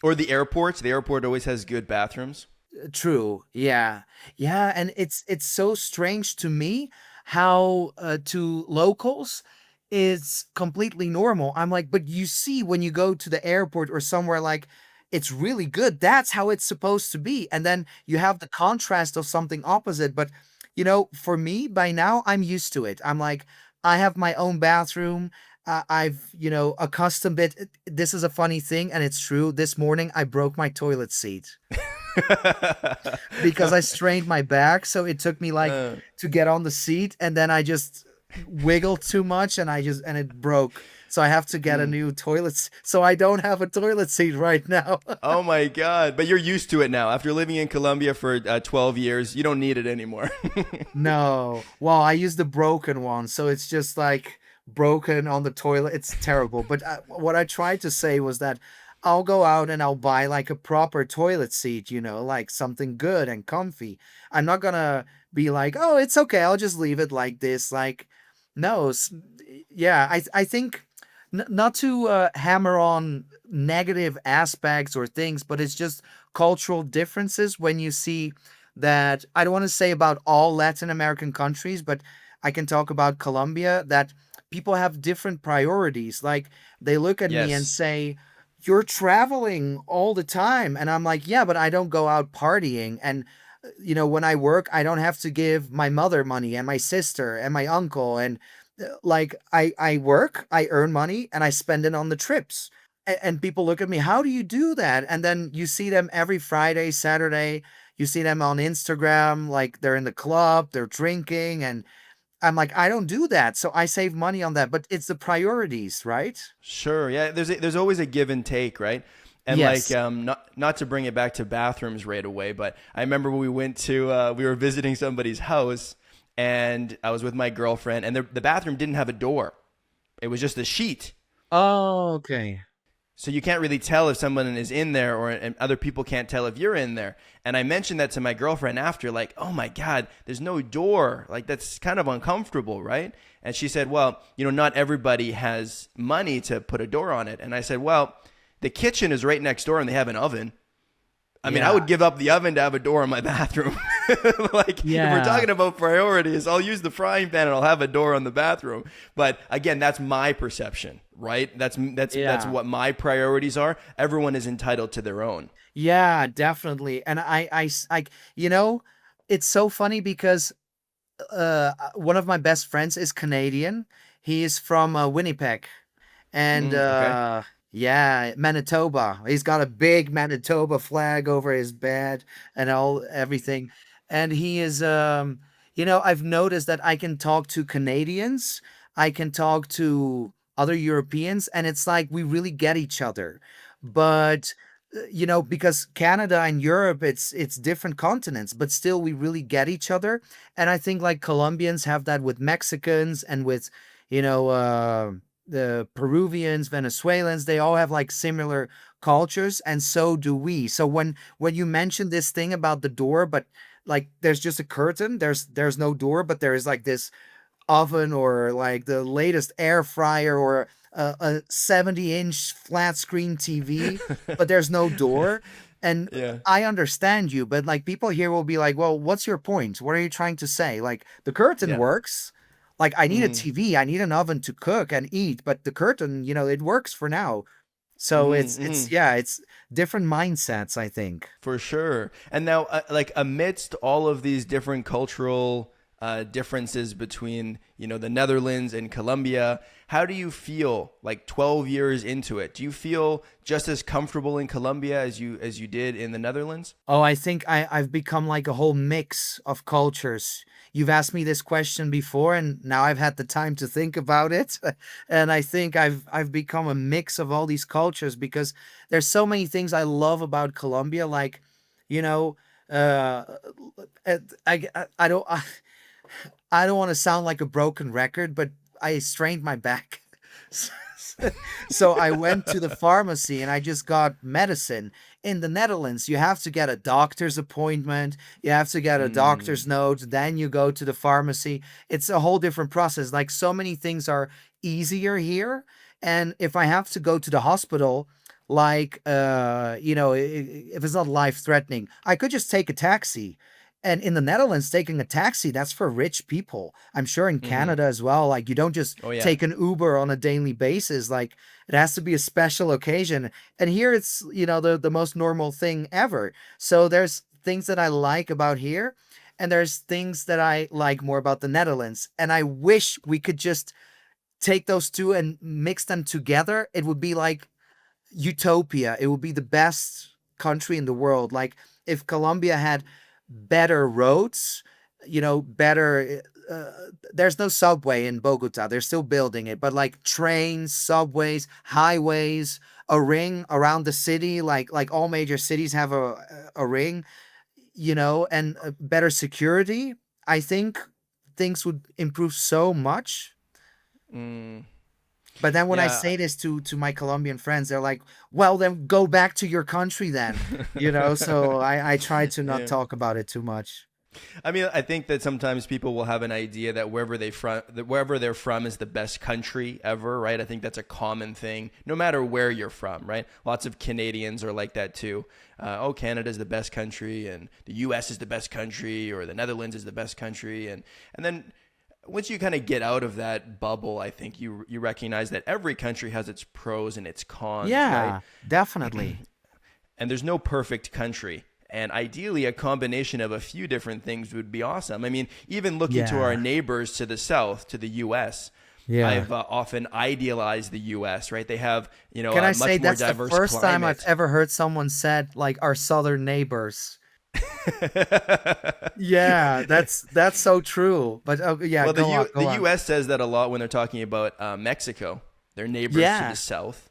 Or the airports. The airport always has good bathrooms. True. Yeah. Yeah, and it's so strange to me how to locals it's completely normal. I'm like, but you see when you go to the airport or somewhere, like it's really good. That's how it's supposed to be. And then you have the contrast of something opposite. But for me, by now I'm used to it. I'm like, I have my own bathroom. I've, accustomed it. This is a funny thing, and it's true. This morning I broke my toilet seat because I strained my back. So it took me like Uh, to get on the seat, and then I just wiggled too much, and it broke. So I have to get a mm. new so I don't have a toilet seat right now. Oh my God. But you're used to it now. After living in Colombia for 12 years, you don't need it anymore. No. Well, I used the broken one, so it's just like broken on the toilet. It's terrible. But what I tried to say was that I'll go out and I'll buy like a proper toilet seat, like something good and comfy. I'm not gonna be like, oh, it's okay. I'll just leave it like this. Like, no. Yeah, I think not to hammer on negative aspects or things, but it's just cultural differences when you see that. I don't want to say about all Latin American countries, but I can talk about Colombia, that people have different priorities. Like they look at me and Yes. say, "You're traveling all the time." And I'm like, "Yeah, but I don't go out partying." And when I work, I don't have to give my mother money and my sister and my uncle, and like I work, I earn money and I spend it on the trips. And people look at me, how do you do that? And then you see them every Friday, Saturday, you see them on Instagram, like they're in the club, they're drinking. And I'm like, I don't do that. So I save money on that. But it's the priorities, right? Sure. Yeah. There's always a give and take, right? And like, Yes. not to bring it back to bathrooms right away, but I remember when we were visiting somebody's house, and I was with my girlfriend, and the bathroom didn't have a door. It was just a sheet. Oh, okay. So you can't really tell if someone is in there, and other people can't tell if you're in there. And I mentioned that to my girlfriend after, like, oh my God, there's no door. Like, that's kind of uncomfortable, right? And she said, well, not everybody has money to put a door on it. And I said, well, the kitchen is right next door and they have an oven. I mean, I Yeah. would give up the oven to have a door in my bathroom. Like, if we're Yeah. talking about priorities, I'll use the frying pan and I'll have a door on the bathroom. But again, that's my perception, right? That's Yeah. what my priorities are. Everyone is entitled to their own. Yeah, definitely. And you know, it's so funny because one of my best friends is Canadian. He is from Winnipeg, And Okay. yeah, Manitoba. He's got a big Manitoba flag over his bed and all everything. And he is I've noticed that I can talk to Canadians, I can talk to other Europeans, and it's like we really get each other. But because Canada and Europe, it's different continents, but still we really get each other. And I think like Colombians have that with Mexicans and with you know the Peruvians, Venezuelans, they all have like similar cultures, and so do we. So when you mentioned this thing about the door, but like there's just a curtain, there's no door, but there is like this oven or like the latest air fryer or a 70-inch flat screen TV, but there's no door. And Yeah. I understand you, but like people here will be like, well, what's your point? What are you trying to say? Like the curtain Yeah. works. Like I need a Mm-hmm. TV, I need an oven to cook and eat, but the curtain, it works for now. So Mm-hmm. it's Mm-hmm. yeah, it's different mindsets, I think. For sure. And now, like amidst all of these different cultural differences between the Netherlands and Colombia, how do you feel like 12 years into it? Do you feel just as comfortable in Colombia as you did in the Netherlands? Oh, I think I've become like a whole mix of cultures. You've asked me this question before, and now I've had the time to think about it. And I think I've become a mix of all these cultures because there's so many things I love about Colombia. Like, you know, uh, I don't I don't want to sound like a broken record, but I strained my back. So I went to the pharmacy and I just got medicine. In the Netherlands, you have to get a doctor's appointment, you have to get a Mm, doctor's note, then you go to the pharmacy. It's a whole different process. Like so many things are easier here. And if I have to go to the hospital, like if it's not life threatening, I could just take a taxi. And in the Netherlands, taking a taxi, that's for rich people. I'm sure in mm-hmm. Canada as well. Like, you don't just Oh yeah. take an Uber on a daily basis. Like, it has to be a special occasion. And here it's, the most normal thing ever. So there's things that I like about here, and there's things that I like more about the Netherlands. And I wish we could just take those two and mix them together. It would be like utopia. It would be the best country in the world. Like if Colombia had better roads, better. There's no subway in Bogota. They're still building it, but like trains, subways, highways, a ring around the city, like all major cities have a ring, and better security. I think things would improve so much. Mm, But then when I yeah. say this to my Colombian friends, they're like, "Well, then go back to your country then." So I try to not Yeah. talk about it too much. I mean, I think that sometimes people will have an idea that wherever they're from is the best country ever, right? I think that's a common thing, no matter where you're from, right? Lots of Canadians are like that too. Oh, Canada is the best country, and the U.S. is the best country, or the Netherlands is the best country, and then once you kind of get out of that bubble, I think you recognize that every country has its pros and its cons, right? Yeah, definitely. And there's no perfect country. And ideally, a combination of a few different things would be awesome. I mean, even looking to our Yeah, neighbors to the south, to the U.S., yeah. I've often idealized the U.S. Right? They have Can a I say much more that's the diverse first time I've climate. ever heard someone said like our southern neighbors. Yeah, that's so true. But oh, yeah, Well, go on, The go on. U.S. says that a lot when they're talking about Mexico, their neighbors to the Yeah, south.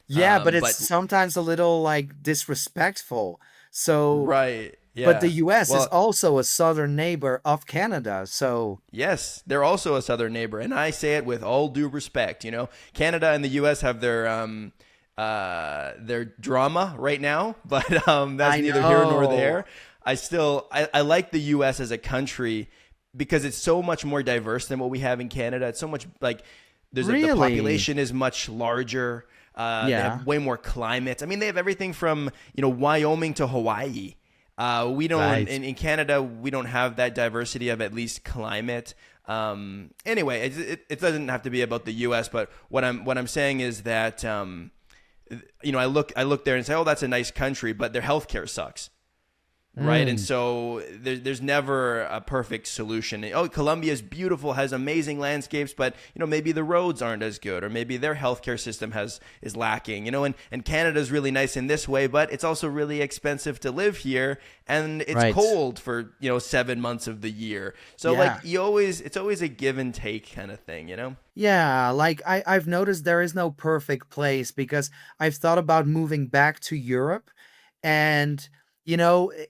yeah, but it's But sometimes a little like disrespectful. So, right, but the yeah. US is Well, also a southern neighbor of Canada. So, yes, they're also a southern neighbor, and I say it with all due respect. Canada and the U.S. have their drama right now, but that's I neither here nor know. there. I like the U.S. as a country because it's so much more diverse than what we have in Canada. It's so much like the Really? population is much larger. They Yeah. have way more climate. I mean, they have everything from Wyoming to Hawaii. We don't Right. in Canada. We don't have that diversity of at least climate. Anyway, it doesn't have to be about the U.S. But what I'm saying is that I look there and say, oh, that's a nice country, but their healthcare sucks. right? And Mm, so there's never a perfect solution. Oh, Colombia is beautiful, has amazing landscapes, but maybe the roads aren't as good, or maybe their healthcare system is lacking. And Canada's really nice in this way, but it's also really expensive to live here, and it's right. cold for 7 months of the year. So like Yeah. it's always a give and take kind of thing. Yeah, like I've noticed there is no perfect place because I've thought about moving back to Europe and you know i-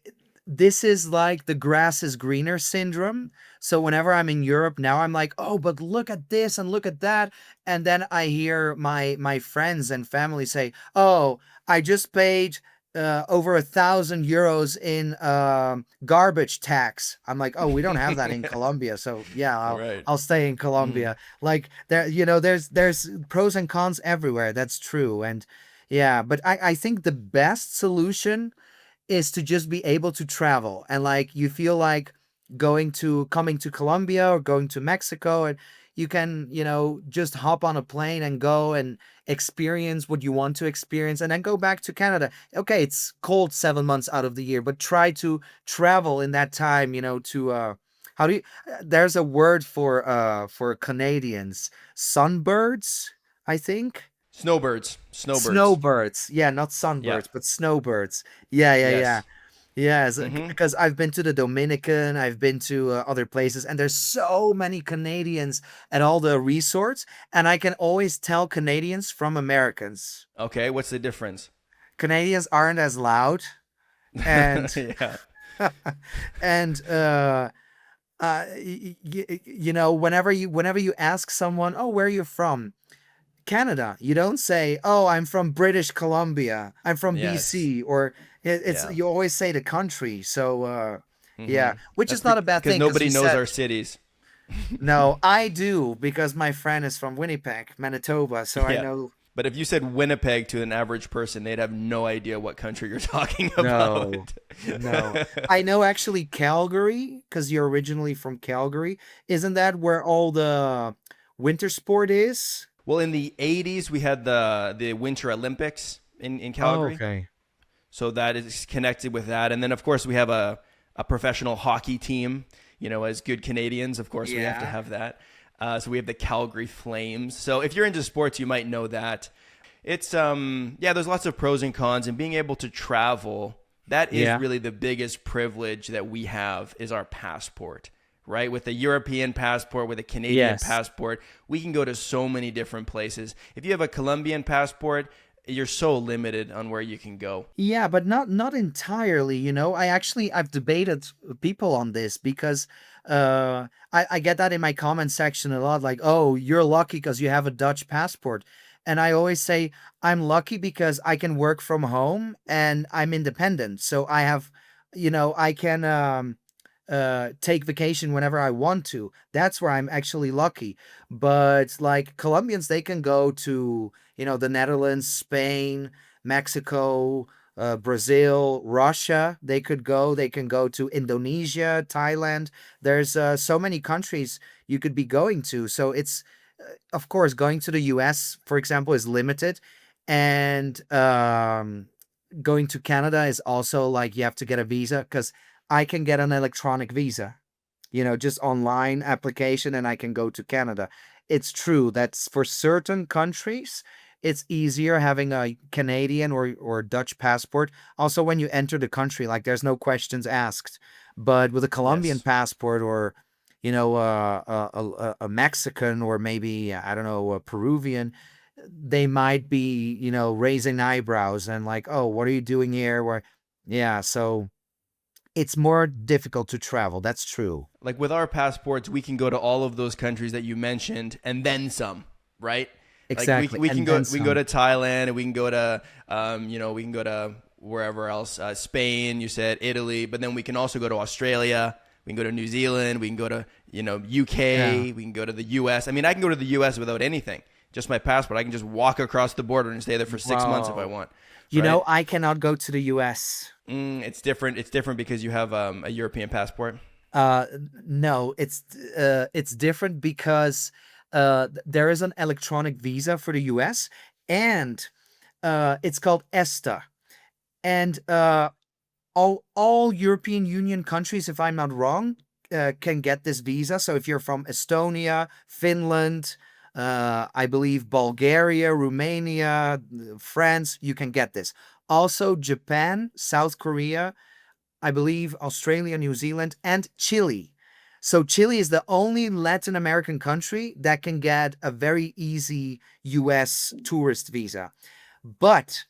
this is like the grass is greener syndrome. So whenever I'm in Europe now I'm like, "Oh, but look at this and look at that." And then I hear my friends and family say, "Oh, I just paid over 1,000 euros in garbage tax." I'm like, "Oh, we don't have that in Colombia." So yeah, Right. I'll stay in Mm. Colombia. Like there, there's pros and cons everywhere. That's true. And yeah, but I think the best solution is to just be able to travel and like you feel like coming to Colombia or going to Mexico and you can, just hop on a plane and go and experience what you want to experience and then go back to Canada. Okay, it's cold 7 months out of the year, but try to travel in that time, to how do you there's a word for Canadians, sunbirds, I think. Snowbirds. Snowbirds. Snowbirds. Yeah, not Yeah. sunbirds, but snowbirds. Yeah, yeah, yeah. Yes. Yes, Mm-hmm. because I've been to the Dominican, I've been to other places, and there's so many Canadians at all the resorts, and I can always tell Canadians from Americans. Okay. What's the difference? Canadians aren't as loud, and Yeah. and whenever you ask someone, "Oh, where are you from?" Canada. You don't say, "Oh, I'm from British Columbia. I'm from Yes. BC," or it's Yeah. you always say the country. So yeah, Mm-hmm. which That's is not a bad because thing because nobody you knows said our cities. no. I do because my friend is from Winnipeg, Manitoba, so I Yeah. know. But if you said Winnipeg to an average person, they'd have no idea what country you're talking No, about. no. I know actually Calgary because you're originally from Calgary. Isn't that where all the winter sport is? Well, in the 80s, we had the Winter Olympics in Oh, Calgary. okay. So that is connected with that. And then, of course, we have a professional hockey team. As good Canadians, of course, we have to Yeah. have that. So we have the Calgary Flames. So if you're into sports, you might know that. It's yeah, there's lots of pros and cons, and being able to travel, that is Yeah. really the biggest privilege that we have is our passport. Right? With a European passport, with a Canadian Yes. passport, we can go to so many different places. If you have a Colombian passport, you're so limited on where you can go. Yeah, but not entirely, I've debated people on this because I get that in my comment section a lot, like, "Oh, you're lucky because you have a Dutch passport." And I always say I'm lucky because I can work from home and I'm independent. So I can take vacation whenever I want to. That's where I'm actually lucky. But like Colombians, they can go to, the Netherlands, Spain, Mexico, Brazil, Russia. They can go to Indonesia, Thailand. There's so many countries you could be going to. So it's, of course, going to the US, for example, is limited. And going to Canada is also like you have to get a visa because I can get an electronic visa, just online application and I can go to Canada. It's true that for certain countries, it's easier having a Canadian or Dutch passport. Also, when you enter the country, like there's no questions asked. But with a Colombian Yes. passport or, a Mexican or maybe, I don't know, a Peruvian, they might be, raising eyebrows and like, "Oh, what are you doing here?" Or, yeah, so it's more difficult to travel. That's true. Like with our passports, we can go to all of those countries that you mentioned and then some, right? Like we Exactly. we can And go then we can go some. to Thailand and we can go to we can go to wherever else, Spain, you said Italy, but then we can also go to Australia, we can go to New Zealand, we can go to Yeah. UK, we can go to the US. I mean, I can go to the US without anything, just my passport. I can just walk across the border and stay there for 6 months if I Wow. want, right? I cannot go to the US. It's different. It's different because you have a European passport. Uh no, it's different because there is an electronic visa for the US and it's called ESTA. And all European Union countries, if I'm not wrong, can get this visa. So if you're from Estonia, Finland, I believe Bulgaria, Romania, France, you can get this. Also, Japan, South Korea, I believe Australia, New Zealand, and Chile. So Chile is the only Latin American country that can get a very easy US tourist visa. But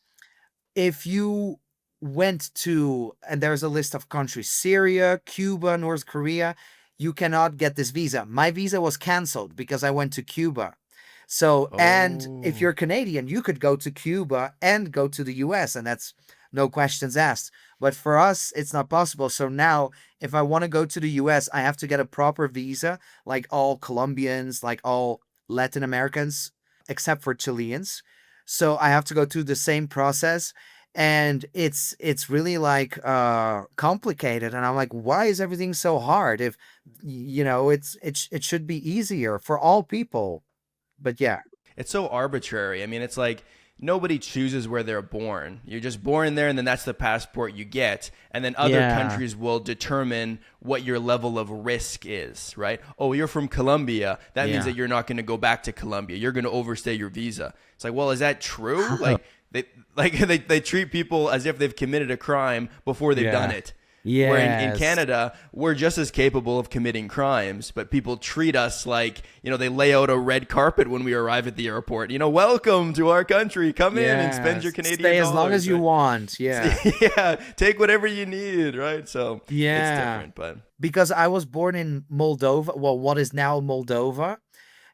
if you went to, and there's a list of countries, Syria, Cuba, North Korea, you cannot get this visa. My visa was canceled because I went to Cuba. So, and if Oh. you're Canadian, you could go to Cuba and go to the US, and that's no questions asked. But for us, it's not possible. So now, if I want to go to the US, I have to get a proper visa, like all Colombians, like all Latin Americans, except for Chileans. So I have to go through the same process, and it's really like complicated, and I'm like, why is everything so hard? If it should be easier for all people. But yeah. It's so arbitrary. I mean, it's like nobody chooses where they're born. You're just born there, and then that's the passport you get. And then other Yeah. countries will determine what your level of risk is, right? Oh, you're from Colombia. That means Yeah. that you're not going to go back to Colombia. You're going to overstay your visa. It's like, well, is that true? Like they treat people as if they've committed a crime before they've done Yeah. it. Where in Yes. Canada, we're just as capable of committing crimes, but people treat us like, they lay out a red carpet when we arrive at the airport. Welcome to our country. Come in and spend your Yes. Canadian Stay as long as dollars. you Right? want. Yeah. Yeah, take whatever you need, right? So it's Yeah. different, but Because I was born in Moldova, well, what is now Moldova.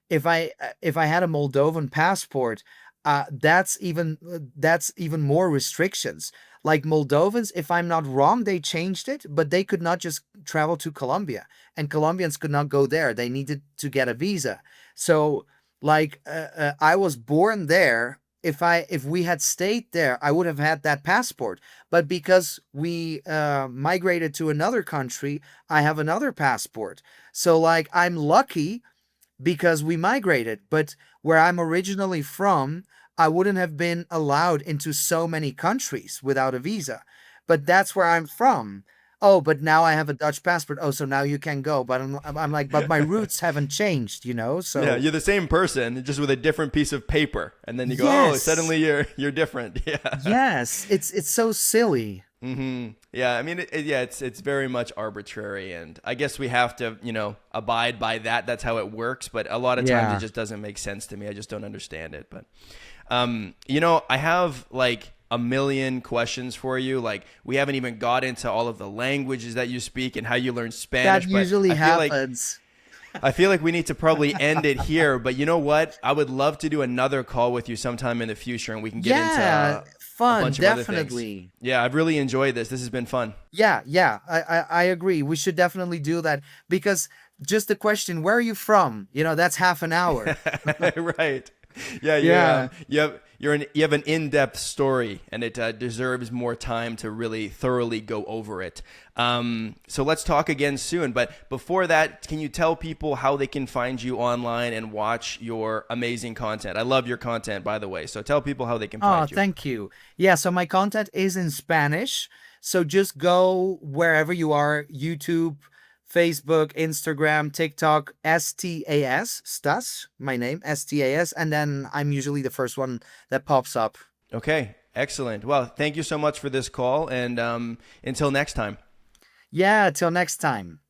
If I had a Moldovan passport, that's even more restrictions. Like Moldovans, if I'm not wrong, they changed it, but they could not just travel to Colombia, and Colombians could not go there. They needed to get a visa. So, like, I was born there. If we had stayed there, I would have had that passport. But because we migrated to another country, I have another passport. So, like, I'm lucky because we migrated. But where I'm originally from, I wouldn't have been allowed into so many countries without a visa. But that's where I'm from. Oh, but now I have a Dutch passport. Oh, so now you can go. But I'm like, but my roots haven't changed, yeah, So you're the same person, just with a different piece of paper, and then you go, oh, yes, suddenly you're different. Yeah. yes, it's so silly. Yeah, I mean, yeah, it's very much arbitrary, and I guess we have to, abide by that. That's how it works. But a lot of times it Yeah. just doesn't make sense to me. I just don't understand it. But, I have like a million questions for you. Like we haven't even got into all of the languages that you speak and how you learn That Spanish. But usually I feel like happens. we need to probably end it here. But you know what? I would love to do another call with you sometime in the future, and we can get into Yeah, a fun, bunch of other things. definitely. Yeah, I've really enjoyed this. This has been fun. Yeah, yeah, I agree. We should definitely do that because just the question, where are you from? That's half an hour. Right. Yeah, Yeah. you have an in-depth story, and it deserves more time to really thoroughly go over it. So let's talk again soon. But before that, can you tell people how they can find you online and watch your amazing content? I love your content, by the way. So tell people how they can Oh, find you. thank you. Yeah, so my content is in Spanish. So just go wherever you are, YouTube, Facebook, Instagram, TikTok, STAS, Stas, my name, STAS, and then I'm usually the first one that pops up. Okay, excellent. Well, thank you so much for this call, and until next time. Yeah, till next time.